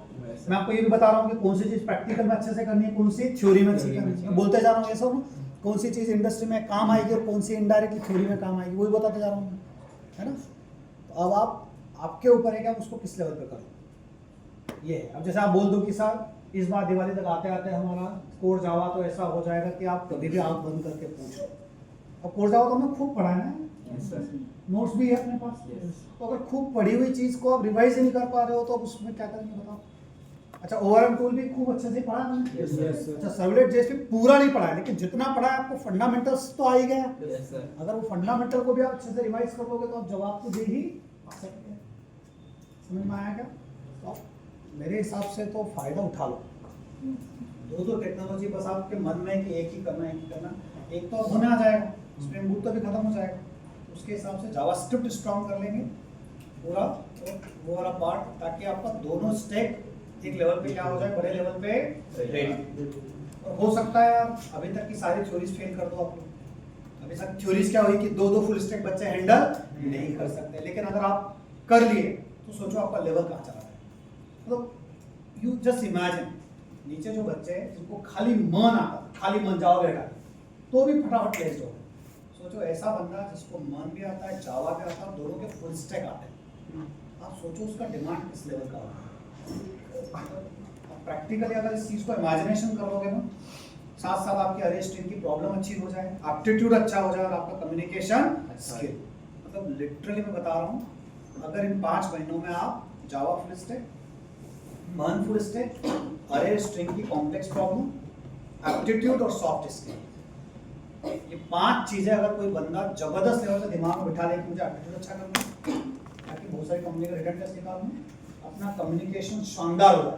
मैं आपको ये भी बता रहा हूँ कि कौन सी चीज़ प्रैक्टिकल में अच्छे से करनी है, कौन सी थ्योरी में अच्छे से करनी है। मैं बोलते जा रहा हूँ ये सब, कौन सी चीज़ इंडस्ट्री में काम आएगी और कौन सी इनडायरेक्टली थ्योरी में काम आएगी, वही बताते जा रहा हूँ, है ना? तो अब आपके ऊपर है कि आप उसको किस लेवल पे करो। ये है। अब जैसे आप बोल दो कि सर इस बार दिवाली तक आते आते हमारा कोर जावा तो ऐसा हो जाएगा कि आप कभी भी आँख बंद करके पूछो। अब कोर जावा तो हमने खूब पढ़ा है ना, नोट्स भी है अपने पास। तो अगर खूब पढ़ी हुई चीज़ को आप रिवाइज ही नहीं कर पा रहे हो तो अब उसमें क्या करेंगे बताओ? अच्छा, ओआरएम टूल भी खूब अच्छे से पढ़ा है। अच्छा, सर्वलेट जेएसपी पूरा नहीं पढ़ा है, लेकिन जितना पढ़ा है आपको फंडामेंटल्स तो आ ही गया। अगर वो फंडामेंटल को भी आप अच्छे से रिवाइज कर लोगे तो आप जवाब तो दे ही सकते हैं। समझ में आया क्या? तो मेरे हिसाब से तो फायदा उठा लो। 2 टेक्नोलॉजी बस आपके मन में कि एक ही करना, एक तो होने आ जाएगा, स्प्रिंग बूट तो भी खत्म हो जाएगा। उसके हिसाब से जावास्क्रिप्ट स्ट्रॉन्ग कर लेंगे पूरा, तो वो वाला पार्ट, ताकि आपका दोनों स्टैक एक लेवल पे क्या हो जाए, बड़े लेवल पे रेडी। और हो सकता है यार अभी तक की सारी थ्योरीज फेल कर दो आप लोग। अभी तक थ्योरीज क्या हुई कि 2 फुल स्टैक बच्चे हैंडल नहीं कर सकते, लेकिन अगर आप कर लिए तो सोचो आपका लेवल कहाँ चला है। मतलब यू जस्ट इमेजिन, नीचे जो बच्चे हैं जिनको खाली मन आता, खाली मन जावा बैठा तो भी फटाफट प्लेस्ड हो। सोचो ऐसा बंदा जिसको मन भी आता है, जावा भी आता है, दोनों के फुल स्टैक आते हैं, आप सोचो उसका डिमांड किस लेवल का होगा। प्रैक्टिकली अगर इस चीज़ को इमेजिनेशन करोगे ना, साथ साथ आपकी अरे स्ट्रिंग की प्रॉब्लम अच्छी हो जाए, एप्टीट्यूड अच्छा हो जाए और आपका कम्युनिकेशन स्किल, मतलब लिटरली मैं बता रहा हूँ, अगर इन 5 महीनों में आप जावा फुल स्टैक, मन फुल स्टैक, अरे स्ट्रिंग की कॉम्प्लेक्स प्रॉब्लम, एप्टीट्यूड और सॉफ्ट स्किल, ये 5 चीजें अगर कोई बंदा जबरदस्त लेवल पे दिमाग में बिठा ले कि मुझे एप्टीट्यूड अच्छा करना है, ताकि बहुत सारी कंपनी का रिटर्न टेस्ट निकालूं, अपना कम्युनिकेशन शानदार हो जाए।